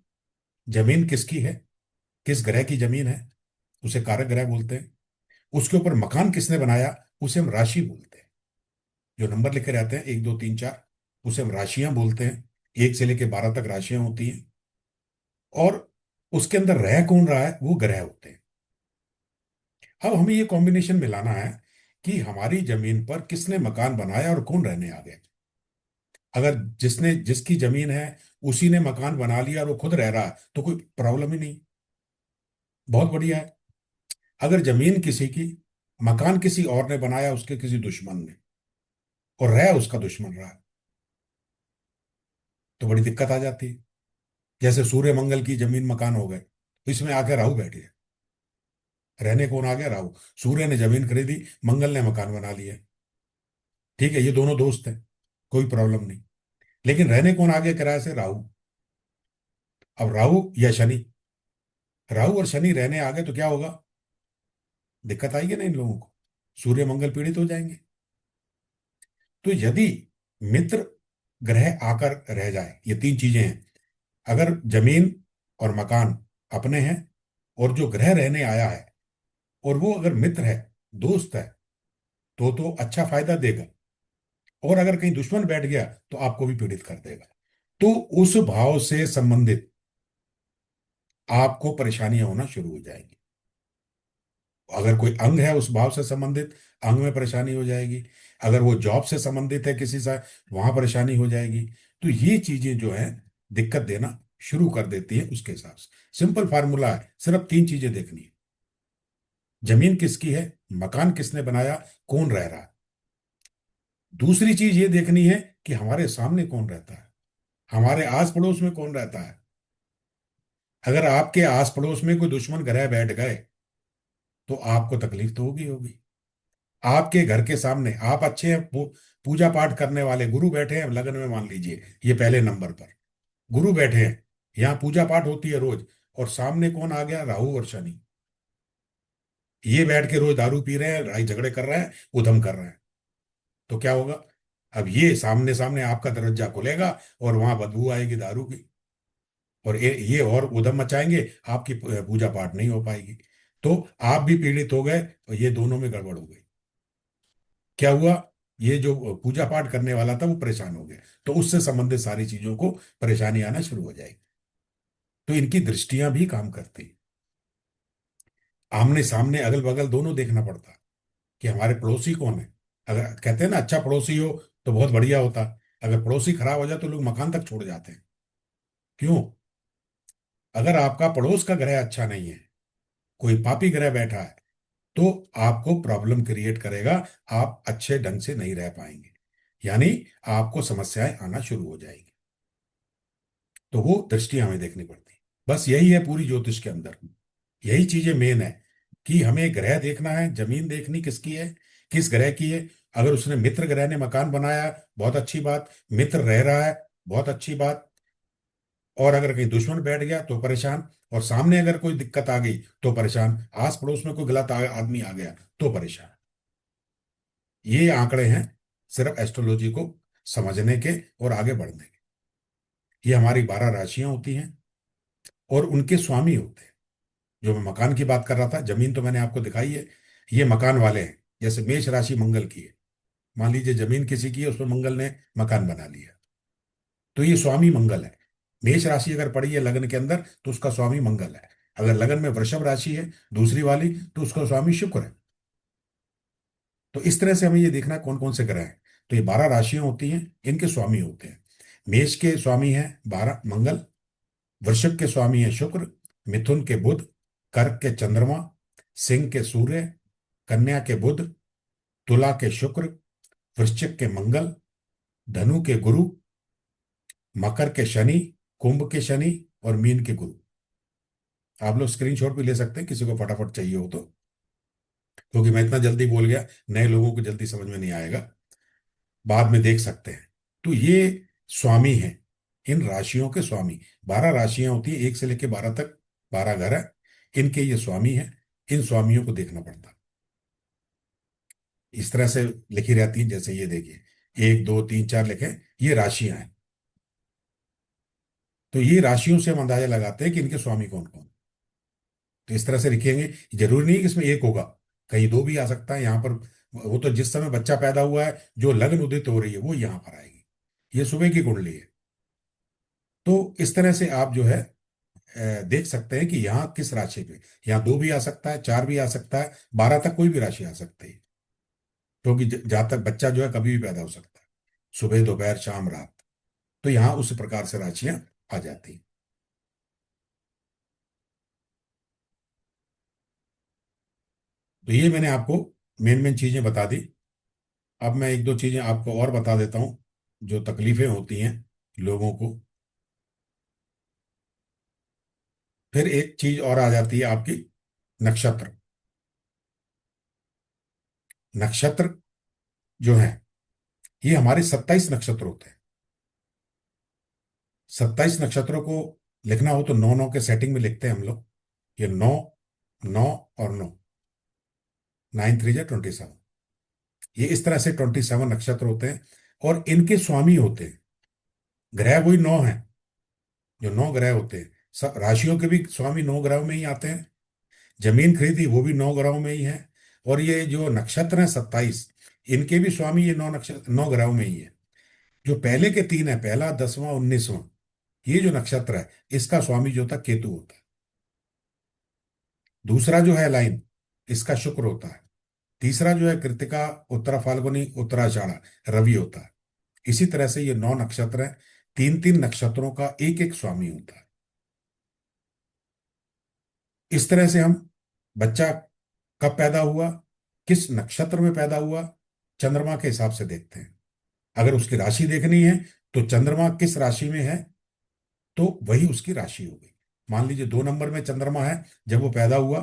जमीन किसकी है, किस ग्रह की जमीन है, उसे कारक ग्रह बोलते हैं। उसके ऊपर मकान किसने बनाया, उसे हम राशि बोलते हैं। जो नंबर लिखे रहते हैं 1 2 3 4, उसे हम राशियां बोलते हैं। 1 से लेकर 12 तक राशियां होती हैं। और उसके अंदर रह कौन रहा है, वो ग्रह होते हैं। अब हमें ये कॉम्बिनेशन मिलाना है कि हमारी जमीन पर किसने मकान बनाया और कौन रहने आ गया। अगर जिसने, जिसकी जमीन है, उसी ने मकान बना लिया और वो खुद रह रहा है, तो कोई प्रॉब्लम ही नहीं, बहुत बढ़िया है। अगर जमीन किसी की, मकान किसी और ने बनाया, उसके किसी दुश्मन ने, और रह उसका दुश्मन रहा है, तो बड़ी दिक्कत आ जाती है। जैसे सूर्य मंगल की जमीन मकान हो गए, तो इसमें आके राहु बैठ गया। रहने कौन आ गया, राहु। सूर्य ने जमीन खरीदी, मंगल ने मकान बना लिया। ठीक है, ये दोनों दोस्त हैं, कोई प्रॉब्लम नहीं। लेकिन रहने कौन आ गया किराए से, राहु। अब राहु या शनि, राहु और शनि रहने आ गए तो क्या होगा, दिक्कत आएगी ना इन लोगों को, सूर्य मंगल पीड़ित हो जाएंगे। तो यदि मित्र ग्रह आकर रह जाए, ये तीन चीजें हैं। अगर जमीन और मकान अपने हैं, और जो ग्रह रहने आया है, और वो अगर मित्र है, दोस्त है, तो अच्छा फायदा देगा। और अगर कहीं दुश्मन बैठ गया, तो आपको भी पीड़ित कर देगा। तो उस भाव से संबंधित आपको परेशानियां होना शुरू हो जाएंगी। अगर कोई अंग है उस भाव से संबंधित, अंग में परेशानी हो जाएगी। अगर वो जॉब से संबंधित है किसी से, वहां परेशानी हो जाएगी। तो ये चीजें जो है दिक्कत देना शुरू कर देती है। उसके हिसाब से सिंपल फार्मूला है, सिर्फ तीन चीजें देखनी है। जमीन किसकी है, मकान किसने बनाया, कौन रह रहा है। दूसरी चीज ये देखनी है कि हमारे सामने कौन रहता है, हमारे आस पड़ोस में कौन रहता है। अगर आपके आस पड़ोस में कोई दुश्मन ग्रह बैठ गए तो आपको तकलीफ तो होगी होगी। आपके घर के सामने आप अच्छे हैं, पूजा पाठ करने वाले गुरु बैठे हैं लगन में, मान लीजिए ये पहले नंबर पर गुरु बैठे हैं, यहाँ पूजा पाठ होती है रोज, और सामने कौन आ गया, राहु और शनि। ये बैठ के रोज दारू पी रहे हैं, लड़ाई झगड़े कर रहे हैं, उधम कर रहे हैं। तो क्या होगा, अब ये सामने सामने आपका दरवाजा खुलेगा और वहां बदबू आएगी दारू की, और ये और उधम मचाएंगे, आपकी पूजा पाठ नहीं हो पाएगी। तो आप भी पीड़ित हो गए और ये दोनों में गड़बड़ हो गई। क्या हुआ, ये जो पूजा पाठ करने वाला था वो परेशान हो गया, तो उससे संबंधित सारी चीजों को परेशानी आना शुरू हो जाएगी। तो इनकी दृष्टियां भी काम करती हैं। आमने सामने अगल बगल दोनों देखना पड़ता है कि हमारे पड़ोसी कौन है। अगर कहते हैं ना अच्छा पड़ोसी हो तो बहुत बढ़िया होता, अगर पड़ोसी खराब हो जाए तो लोग मकान तक छोड़ जाते हैं। क्यों, अगर आपका पड़ोस का ग्रह अच्छा नहीं है, कोई पापी ग्रह बैठा है, तो आपको प्रॉब्लम क्रिएट करेगा, आप अच्छे ढंग से नहीं रह पाएंगे, यानी आपको समस्याएं आना शुरू हो जाएगी। तो वो दृष्टि हमें देखनी पड़ती है। बस यही है पूरी ज्योतिष के अंदर, यही चीजें मेन है कि हमें ग्रह देखना है, जमीन देखनी किसकी है, किस ग्रह की है। अगर उसने मित्र ग्रह ने मकान बनाया, बहुत अच्छी बात, मित्र रह रहा है, बहुत अच्छी बात। और अगर कहीं दुश्मन बैठ गया तो परेशान, और सामने अगर कोई दिक्कत आ गई तो परेशान, आस पड़ोस में कोई गलत आदमी आ गया तो परेशान। ये आंकड़े हैं सिर्फ एस्ट्रोलॉजी को समझने के और आगे बढ़ने के। ये हमारी 12 राशियां होती हैं और उनके स्वामी होते हैं। जो मैं मकान की बात कर रहा था, जमीन तो मैंने आपको दिखाई है, ये मकान वाले हैं। जैसे मेष राशि मंगल की है, मान लीजिए जमीन किसी की है, उसमें मंगल ने मकान बना लिया, तो ये स्वामी मंगल है। मेष राशि अगर पड़ी है लगन के अंदर तो उसका स्वामी मंगल है। अगर लगन में वृषभ राशि है दूसरी वाली, तो उसका स्वामी शुक्र है। तो इस तरह से हमें ये देखना है कौन कौन से ग्रह हैं। तो ये 12 राशियां होती हैं, इनके स्वामी होते हैं। मेष के स्वामी है 12 मंगल, वृषभ के स्वामी है शुक्र, मिथुन के बुध, कर्क के चंद्रमा, सिंह के सूर्य, कन्या के बुध, तुला के शुक्र, वृश्चिक के मंगल, धनु के गुरु, मकर के शनि, कुंभ के शनि और मीन के गुरु। आप लोग स्क्रीनशॉट भी ले सकते हैं किसी को फटाफट चाहिए हो तो, क्योंकि मैं इतना जल्दी बोल गया, नए लोगों को जल्दी समझ में नहीं आएगा, बाद में देख सकते हैं। तो ये स्वामी हैं, इन राशियों के स्वामी। 12 राशियां होती है, 1 से लेकर 12 तक, 12 घर है, इनके ये स्वामी हैं। इन स्वामियों को देखना पड़ता है। इस तरह से लिखी रहती है, जैसे ये देखिए 1 2 3 4 लिखे, ये राशियां हैं। तो ये राशियों से हम अंदाजा लगाते हैं कि इनके स्वामी कौन कौन। तो इस तरह से लिखेंगे, जरूरी नहीं कि इसमें एक होगा, कहीं दो भी आ सकता है यहाँ पर। वो तो जिस समय बच्चा पैदा हुआ है, जो लग्न उदित हो रही है वो यहाँ पर आएगी, ये सुबह की कुंडली है। तो इस तरह से आप जो है देख सकते हैं कि यहाँ किस राशि पे, यहाँ दो भी आ सकता है, चार भी आ सकता है, 12 तक कोई भी राशि आ सकती है। क्योंकि जहां तक बच्चा जो है कभी भी पैदा हो सकता है, सुबह दोपहर शाम रात। तो यहाँ उस प्रकार से राशियां आ जाती हैं। तो ये मैंने आपको मेन मेन चीजें बता दी। अब मैं एक दो चीजें आपको और बता देता हूँ जो तकलीफें होती हैं लोगों को। फिर एक चीज और आ जाती है आपकी, नक्षत्र। नक्षत्र जो है, ये हमारे 27 नक्षत्र होते हैं। 27 नक्षत्रों को लिखना हो तो 9 9 के सेटिंग में लिखते हैं हम लोग। ये 9 9 और 9, 9 3 जा 27। ये इस तरह से 27 नक्षत्र होते हैं और इनके स्वामी होते हैं। ग्रह वही 9 है, जो 9 ग्रह होते हैं। सब राशियों के भी स्वामी 9 ग्रहों में ही आते हैं। जमीन खरीदी वो भी 9 ग्रहों में ही है। और ये जो नक्षत्र हैं 27, इनके भी स्वामी ये 9 नक्षत्र 9 ग्रहों में ही है। जो पहले के 3 है, पहला 10वां 19वां, ये जो नक्षत्र है इसका स्वामी जो था केतु होता है। दूसरा जो है लाइन, इसका शुक्र होता है। तीसरा जो है कृतिका, उत्तरा फाल्गुनी, उत्तराषाढ़ा, रवि होता है। इसी तरह से ये 9 नक्षत्र हैं। 3-3 नक्षत्रों का एक एक स्वामी होता है। इस तरह से हम बच्चा कब पैदा हुआ, किस नक्षत्र में पैदा हुआ, चंद्रमा के हिसाब से देखते हैं। अगर उसकी राशि देखनी है तो चंद्रमा किस राशि में है तो वही उसकी राशि होगी। मान लीजिए 2 नंबर में चंद्रमा है जब वो पैदा हुआ,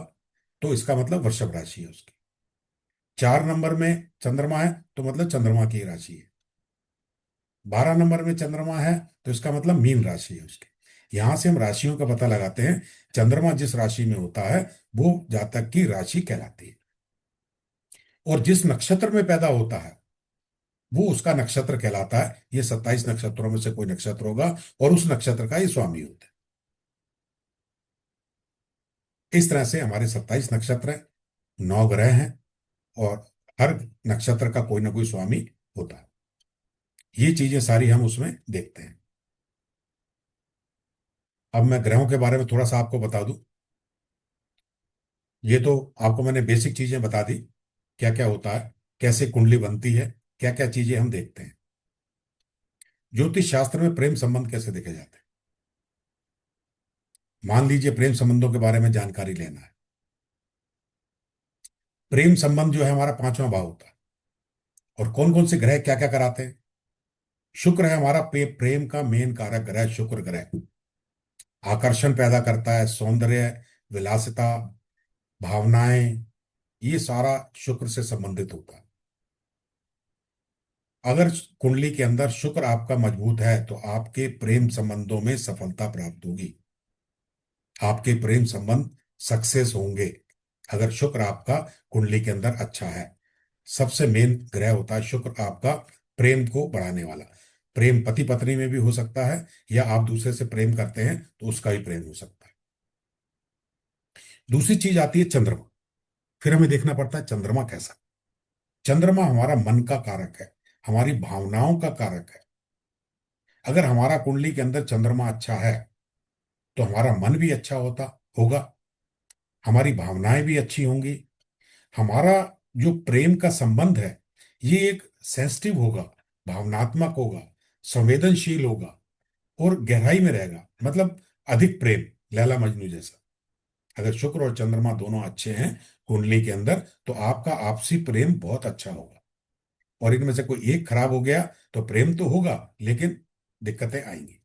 तो इसका मतलब वृषभ राशि है उसकी। 4 नंबर में चंद्रमा है तो मतलब चंद्रमा की राशि है। 12 नंबर में चंद्रमा है तो इसका मतलब मीन राशि है उसकी। यहां से हम राशियों का पता लगाते हैं। चंद्रमा जिस राशि में होता है वो जातक की राशि कहलाती है, और जिस नक्षत्र में पैदा होता है वो उसका नक्षत्र कहलाता है। ये 27 नक्षत्रों में से कोई नक्षत्र होगा और उस नक्षत्र का ये स्वामी होता है। इस तरह से हमारे 27 नक्षत्र हैं, 9 ग्रह हैं, और हर नक्षत्र का कोई ना कोई स्वामी होता है। ये चीजें सारी हम उसमें देखते हैं। अब मैं ग्रहों के बारे में थोड़ा सा आपको बता दूं। ये तो आपको मैंने बेसिक चीजें बता दी, क्या क्या होता है, कैसे कुंडली बनती है, क्या क्या चीजें हम देखते हैं। ज्योतिष शास्त्र में प्रेम संबंध कैसे देखे जाते हैं। मान लीजिए प्रेम संबंधों के बारे में जानकारी लेना है। प्रेम संबंध जो है हमारा 5वां भाव होता है। और कौन कौन से ग्रह क्या क्या कराते हैं। शुक्र है हमारा प्रेम का मेन कारक ग्रह। शुक्र ग्रह आकर्षण पैदा करता है, सौंदर्य, विलासिता, भावनाएं, ये सारा शुक्र से संबंधित होता है। अगर कुंडली के अंदर शुक्र आपका मजबूत है तो आपके प्रेम संबंधों में सफलता प्राप्त होगी, आपके प्रेम संबंध सक्सेस होंगे अगर शुक्र आपका कुंडली के अंदर अच्छा है। सबसे मेन ग्रह होता है शुक्र, आपका प्रेम को बढ़ाने वाला। प्रेम पति पत्नी में भी हो सकता है, या आप दूसरे से प्रेम करते हैं तो उसका भी प्रेम हो सकता है। दूसरी चीज आती है चंद्रमा। फिर हमें देखना पड़ता है चंद्रमा कैसा। चंद्रमा हमारा मन का कारक है, हमारी भावनाओं का कारक है। अगर हमारा कुंडली के अंदर चंद्रमा अच्छा है तो हमारा मन भी अच्छा होता होगा, हमारी भावनाएं भी अच्छी होंगी। हमारा जो प्रेम का संबंध है ये एक सेंसिटिव होगा, भावनात्मक होगा, संवेदनशील होगा, और गहराई में रहेगा। मतलब अधिक प्रेम, लैला मजनू जैसा। अगर शुक्र और चंद्रमा दोनों अच्छे हैं कुंडली के अंदर तो आपका आपसी प्रेम बहुत अच्छा होगा। और इनमें से कोई एक खराब हो गया तो प्रेम तो होगा लेकिन दिक्कतें आएंगी।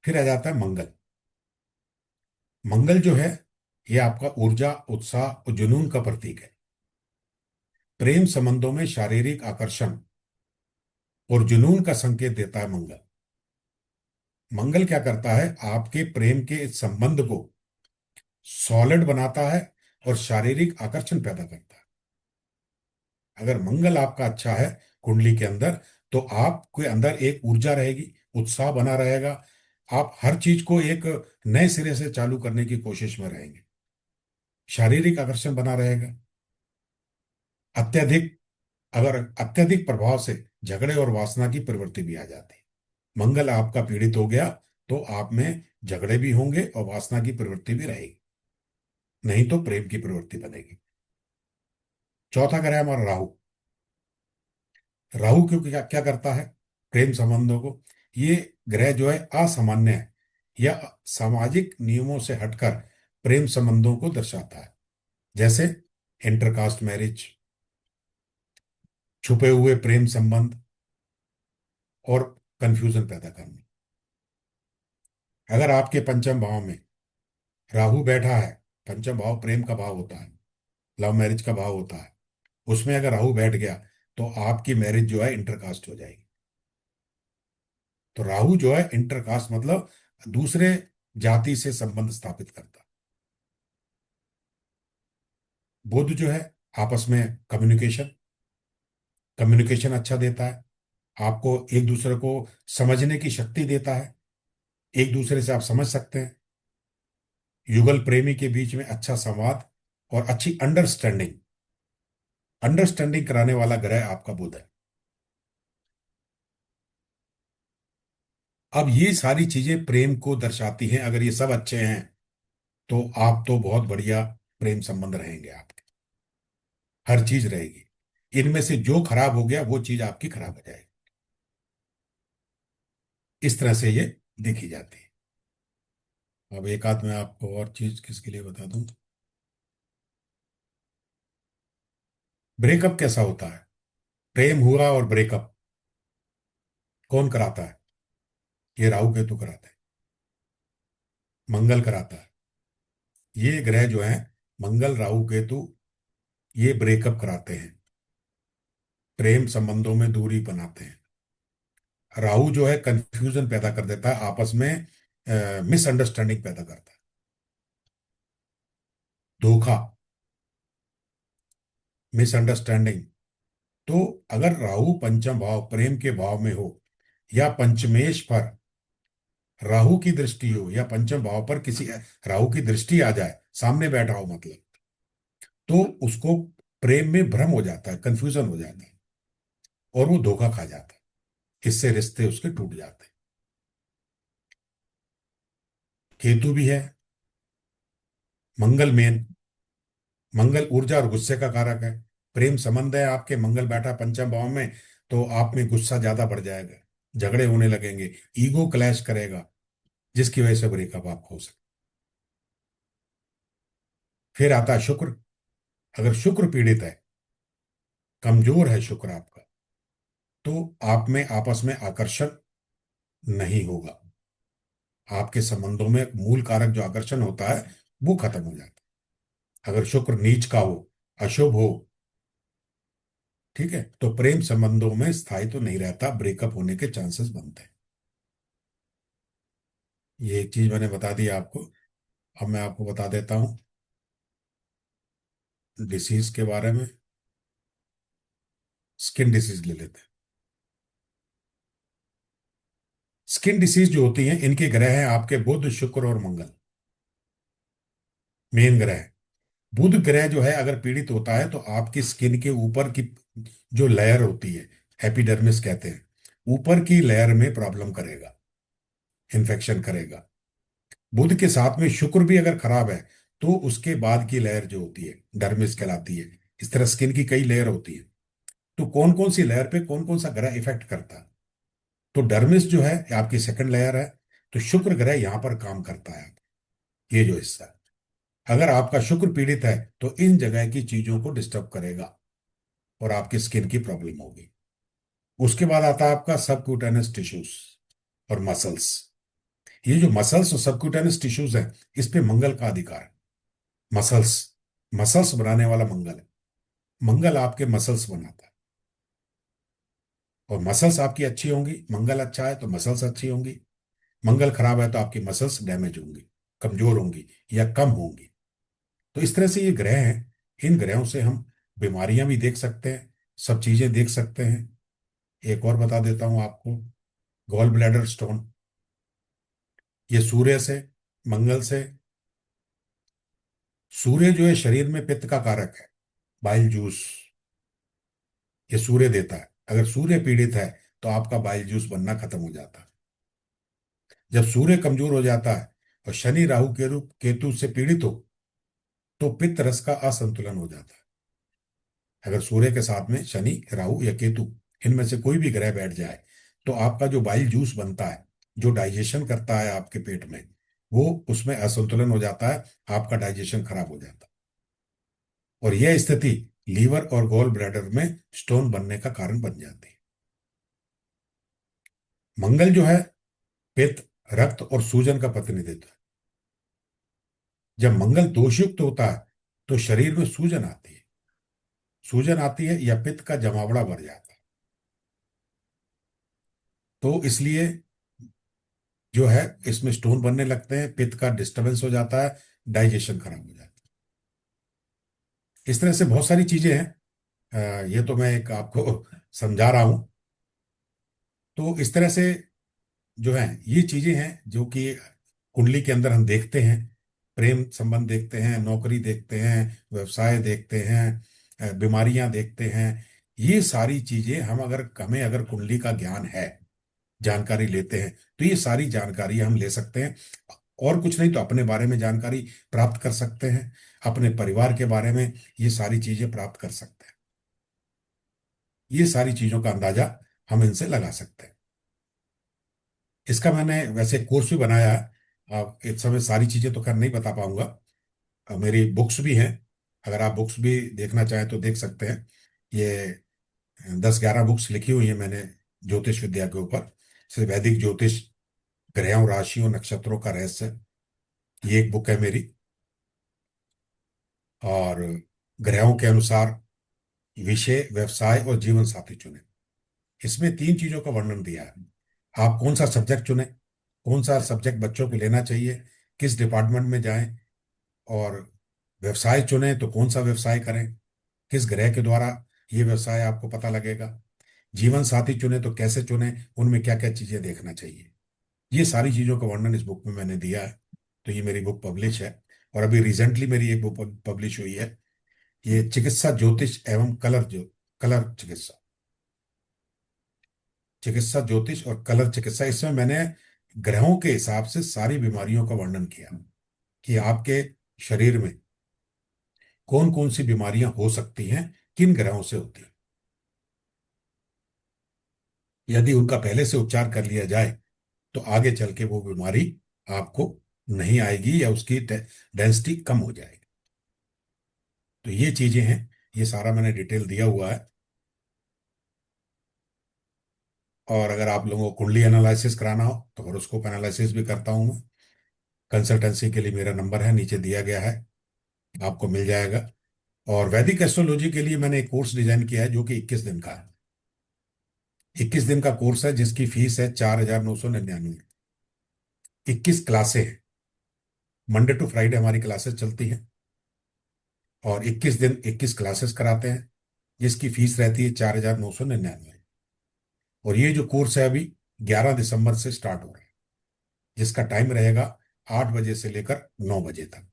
फिर आ जाता है मंगल। मंगल जो है ये आपका ऊर्जा, उत्साह और जुनून का प्रतीक है। प्रेम संबंधों में शारीरिक आकर्षण और जुनून का संकेत देता है मंगल। मंगल क्या करता है, आपके प्रेम के इस संबंध को सॉलिड बनाता है और शारीरिक आकर्षण पैदा करता है। अगर मंगल आपका अच्छा है कुंडली के अंदर तो आपके अंदर एक ऊर्जा रहेगी, उत्साह बना रहेगा। आप हर चीज को एक नए सिरे से चालू करने की कोशिश में रहेंगे। शारीरिक आकर्षण बना रहेगा। अत्यधिक अगर अत्यधिक प्रभाव से झगड़े और वासना की प्रवृत्ति भी आ जाती है। मंगल आपका पीड़ित हो गया तो आप में झगड़े भी होंगे और वासना की प्रवृत्ति भी रहेगी, नहीं तो प्रेम की प्रवृत्ति बनेगी। चौथा ग्रह हमारा राहु। राहु क्योंकि क्या क्या करता है प्रेम संबंधों को, ये ग्रह जो है असामान्य है या सामाजिक नियमों से हटकर प्रेम संबंधों को दर्शाता है। जैसे इंटरकास्ट मैरिज, छुपे हुए प्रेम संबंध और कंफ्यूजन पैदा करना। अगर आपके पंचम भाव में राहु बैठा है, पंचम भाव प्रेम का भाव होता है, लव मैरिज का भाव होता है, उसमें अगर राहु बैठ गया तो आपकी मैरिज जो है इंटरकास्ट हो जाएगी। तो राहु जो है इंटरकास्ट मतलब दूसरे जाति से संबंध स्थापित करता है। बुध जो है आपस में कम्युनिकेशन, कम्युनिकेशन अच्छा देता है, आपको एक दूसरे को समझने की शक्ति देता है, एक दूसरे से आप समझ सकते हैं। युगल प्रेमी के बीच में अच्छा संवाद और अच्छी अंडरस्टैंडिंग, अंडरस्टैंडिंग कराने वाला ग्रह आपका बुध है। अब ये सारी चीजें प्रेम को दर्शाती हैं। अगर ये सब अच्छे हैं तो आप तो बहुत बढ़िया प्रेम संबंध रहेंगे आपके, हर चीज रहेगी। इनमें से जो खराब हो गया वो चीज आपकी खराब हो जाएगी। इस तरह से ये देखी जाती है। अब एक आध मैं आपको और चीज किसके लिए बता दूं। ब्रेकअप कैसा होता है, प्रेम हुआ और ब्रेकअप कौन कराता है? ये राहु केतु कराते हैं, मंगल कराता है। ये ग्रह जो है, मंगल राहु केतु, ये ब्रेकअप कराते हैं, प्रेम संबंधों में दूरी बनाते हैं। राहु जो है कंफ्यूजन पैदा कर देता है, आपस में मिसअंडरस्टैंडिंग पैदा करता है, धोखा, मिसअंडरस्टैंडिंग। तो अगर राहु पंचम भाव प्रेम के भाव में हो, या पंचमेश पर राहु की दृष्टि हो, या पंचम भाव पर किसी राहु की दृष्टि आ जाए, सामने बैठा हो मतलब, तो उसको प्रेम में भ्रम हो जाता है, कंफ्यूजन हो जाता है, और वो धोखा खा जाता है। इससे रिश्ते उसके टूट जाते हैं। केतु भी है, मंगल मेन, मंगल ऊर्जा और गुस्से का कारक है। प्रेम संबंध है आपके, मंगल बैठा पंचम भाव में, तो आप में गुस्सा ज्यादा बढ़ जाएगा, झगड़े होने लगेंगे, ईगो क्लैश करेगा, जिसकी वजह से ब्रेकअप आपको हो सकता है। फिर आता है शुक्र। अगर शुक्र पीड़ित है, कमजोर है शुक्र आपका, तो आप में आपस में आकर्षण नहीं होगा। आपके संबंधों में मूल कारक जो आकर्षण होता है वो खत्म हो जाता है। अगर शुक्र नीच का हो, अशुभ हो, ठीक है, तो प्रेम संबंधों में स्थायी तो नहीं रहता, ब्रेकअप होने के चांसेस बनते हैं। ये एक चीज मैंने बता दी आपको। अब मैं आपको बता देता हूं डिसीज के बारे में। स्किन डिसीज ले लेते हैं। स्किन डिसीज जो होती हैं, इनके ग्रह हैं आपके बुध, शुक्र और मंगल, मेन ग्रह। बुध ग्रह जो है अगर पीड़ित होता है, तो आपकी स्किन के ऊपर की जो लेयर होती है, एपिडर्मिस कहते हैं, ऊपर की लेयर में प्रॉब्लम करेगा, इन्फेक्शन करेगा। बुध के साथ में शुक्र भी अगर खराब है, तो उसके बाद की लेयर जो होती है डर्मिस कहलाती है। इस तरह स्किन की कई लेयर होती है, तो कौन कौन सी लेयर पे कौन कौन सा ग्रह इफेक्ट करता है। तो डर्मिस जो है आपकी सेकंड लेयर है, तो शुक्र ग्रह यहां पर काम करता है। ये जो हिस्सा है, अगर आपका शुक्र पीड़ित है, तो इन जगह की चीजों को डिस्टर्ब करेगा और आपकी स्किन की प्रॉब्लम होगी। उसके बाद आता है आपका सबक्यूटेनस टिश्यूज और मसल्स। ये जो मसल्स और सबक्यूटेनस टिश्यूज है, इस पे मंगल का अधिकार है। मसल्स, मसल्स बनाने वाला मंगल है। मंगल आपके मसल्स बनाता है, और मसल्स आपकी अच्छी होंगी, मंगल अच्छा है तो मसल्स अच्छी होंगी। मंगल खराब है तो आपकी मसल्स डैमेज होंगी, कमजोर होंगी या कम होंगी। तो इस तरह से ये ग्रह हैं। इन ग्रहों से हम बीमारियां भी देख सकते हैं, सब चीजें देख सकते हैं। एक और बता देता हूं आपको, गॉल ब्लैडर स्टोन, ये सूर्य से, मंगल से। सूर्य जो है शरीर में पित्त का कारक है, बाइल जूस ये सूर्य देता है। अगर सूर्य पीड़ित है, तो आपका बाइल जूस बनना खत्म हो जाता है। जब सूर्य कमजोर हो जाता है और शनि राहु के रूप केतु से पीड़ित हो, तो पित्त रस का असंतुलन हो जाता है। अगर सूर्य के साथ में शनि, राहु या केतु, इनमें से कोई भी ग्रह बैठ जाए, तो आपका जो बाइल जूस बनता है, जो डाइजेशन करता है आपके पेट में, वो उसमें असंतुलन हो जाता है, आपका डाइजेशन खराब हो जाता है। और यह स्थिति लीवर और गॉल ब्लैडर में स्टोन बनने का कारण बन जाती है। मंगल जो है पित्त, रक्त और सूजन का प्रतिनिधित्व है। जब मंगल दोषयुक्त होता है, तो शरीर में सूजन आती है, सूजन आती है या पित्त का जमावड़ा बढ़ जाता है। तो इसलिए जो है इसमें स्टोन बनने लगते हैं, पित्त का डिस्टरबेंस हो जाता है, डाइजेशन खराब हो जाता है। इस तरह से बहुत सारी चीजें हैं। ये तो मैं एक आपको समझा रहा हूं। तो इस तरह से जो है ये चीजें हैं जो कि कुंडली के अंदर हम देखते हैं। प्रेम संबंध देखते हैं, नौकरी देखते हैं, व्यवसाय देखते हैं, बीमारियां देखते हैं। ये सारी चीजें हम अगर हमें अगर कुंडली का ज्ञान है, जानकारी लेते हैं, तो ये सारी जानकारी हम ले सकते हैं। और कुछ नहीं तो अपने बारे में जानकारी प्राप्त कर सकते हैं, अपने परिवार के बारे में ये सारी चीजें प्राप्त कर सकते हैं। ये सारी चीजों का अंदाजा हम इनसे लगा सकते हैं। इसका मैंने वैसे कोर्स भी बनाया है। अब इस समय सारी चीजें तो खैर नहीं बता पाऊंगा। मेरी बुक्स भी हैं, अगर आप बुक्स भी देखना चाहें तो देख सकते हैं। ये 10-11 बुक्स लिखी हुई हैं मैंने ज्योतिष विद्या के ऊपर, जैसे वैदिक ज्योतिष, ग्रहों, राशियों, नक्षत्रों का रहस्य, ये एक बुक है मेरी। और ग्रहों के अनुसार विषय, व्यवसाय और जीवन साथी चुने, इसमें 3 चीजों का वर्णन दिया है। आप कौन सा सब्जेक्ट चुने, कौन सा सब्जेक्ट बच्चों को लेना चाहिए, किस डिपार्टमेंट में जाएं, और व्यवसाय चुने तो कौन सा व्यवसाय करें, किस ग्रह के द्वारा ये व्यवसाय आपको पता लगेगा, जीवन साथी चुने तो कैसे चुने, उनमें क्या क्या चीजें देखना चाहिए। ये सारी चीजों का वर्णन इस बुक में मैंने दिया है। तो ये मेरी बुक पब्लिश है, और अभी रिसेंटली मेरी एक बुक पब्लिश हुई है, ये चिकित्सा ज्योतिष एवं कलर चिकित्सा, चिकित्सा ज्योतिष और कलर चिकित्सा। इसमें मैंने ग्रहों के हिसाब से सारी बीमारियों का वर्णन किया कि आपके शरीर में कौन कौन सी बीमारियां हो सकती हैं, किन ग्रहों से होती हैं। यदि उनका पहले से उपचार कर लिया जाए तो आगे चल के वो बीमारी आपको नहीं आएगी, या उसकी डेंसिटी कम हो जाएगी। तो ये चीजें हैं, ये सारा मैंने डिटेल दिया हुआ है। और अगर आप लोगों को कुंडली एनालिसिस कराना हो तो हॉरोस्कोप एनालिसिस भी करता हूं मैं। कंसल्टेंसी के लिए मेरा नंबर है, नीचे दिया गया है, आपको मिल जाएगा। और वैदिक एस्ट्रोलॉजी के लिए मैंने एक कोर्स डिजाइन किया है जो कि 21 दिन का है। 21 दिन का कोर्स है जिसकी फीस है 4,999। 21 क्लासें हैं, मंडे टू फ्राइडे हमारी क्लासेस चलती हैं, और 21 दिन 21 क्लासेस कराते हैं, जिसकी फीस रहती है 4,999। और ये जो कोर्स है अभी 11 दिसंबर से स्टार्ट हो रहा है, जिसका टाइम रहेगा 8 बजे से लेकर 9 बजे तक।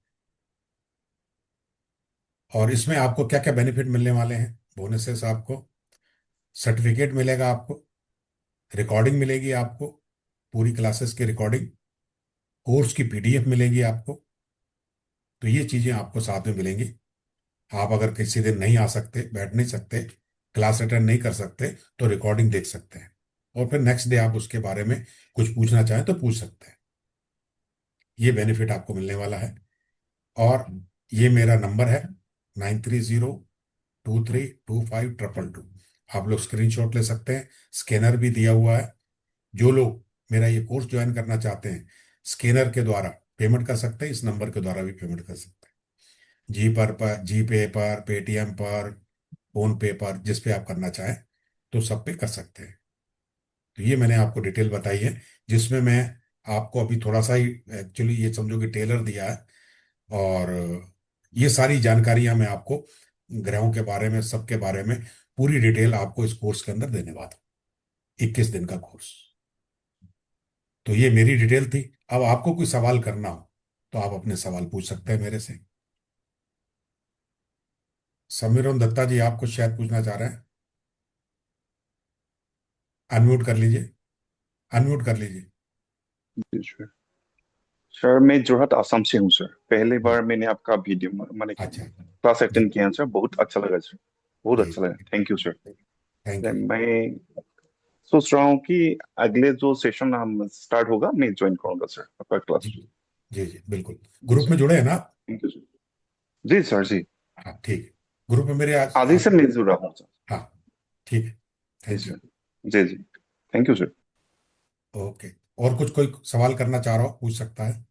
और इसमें आपको क्या क्या बेनिफिट मिलने वाले हैं, बोनसेस, आपको सर्टिफिकेट मिलेगा, आपको रिकॉर्डिंग मिलेगी, आपको पूरी क्लासेस की रिकॉर्डिंग, कोर्स की पीडीएफ मिलेगी आपको। तो ये चीजें आपको साथ में मिलेंगी। आप अगर किसी दिन नहीं आ सकते, बैठ नहीं सकते, क्लास अटेंड नहीं कर सकते, तो रिकॉर्डिंग देख सकते हैं, और फिर नेक्स्ट डे आप उसके बारे में कुछ पूछना चाहें तो पूछ सकते हैं। ये बेनिफिट आपको मिलने वाला है। और ये मेरा नंबर है 9302325222। आप लोग स्क्रीनशॉट ले सकते हैं, स्कैनर भी दिया हुआ है। जो लोग मेरा ये कोर्स ज्वाइन करना चाहते हैं, स्कैनर के द्वारा पेमेंट कर सकते हैं, इस नंबर के द्वारा भी पेमेंट कर सकते हैं। जी पे पर, पेटीएम पर, फोन पे पर, जिस पे आप करना चाहें तो सब पे कर सकते हैं। तो ये मैंने आपको डिटेल बताई है, जिसमें मैं आपको अभी थोड़ा सा ही, एक्चुअली ये समझो कि टेलर दिया है। और ये सारी जानकारियां मैं आपको ग्रहों के बारे में, सबके बारे में पूरी डिटेल आपको इस कोर्स के अंदर देने वाला हूं। 21 दिन का कोर्स। तो ये मेरी डिटेल थी। अब आपको कोई सवाल करना हो तो आप अपने सवाल पूछ सकते हैं मेरे से। समीरन दत्ता जी, आप कुछ शायद पूछना चाह रहे हैं, अनम्यूट कर लीजिए, अनम्यूट कर लीजिए। जी सर। सर मैं जोरहाट आसाम से हूँ सर। पहली जी, बार मैंने आपका वीडियो मैंने अच्छा, क्लास जी अटेंड किया सर, बहुत अच्छा लगा सर, बहुत जी, अच्छा लगा, thank you sir. Thank you. मैं सोच रहा हूँ कि अगले जो सेशन हम स्टार्ट होगा मैं ज्वाइन करूंगा सर आपका जी क्लास। जी जी, बिल्कुल। जी ग्रुप सर, में जुड़े हैं ना आप? Thank you sir. जी सर जी, हाँ, ठीक है। ग्रुप में मेरे आज आज ही से आप, मैं जुड़ रहा हूँ सर। हाँ, ठीक है, जी थैंक यू। सर, जी जी, थैंक यू सर। ओके। और कुछ कोई सवाल करना चाह रहा हो पूछ सकता है।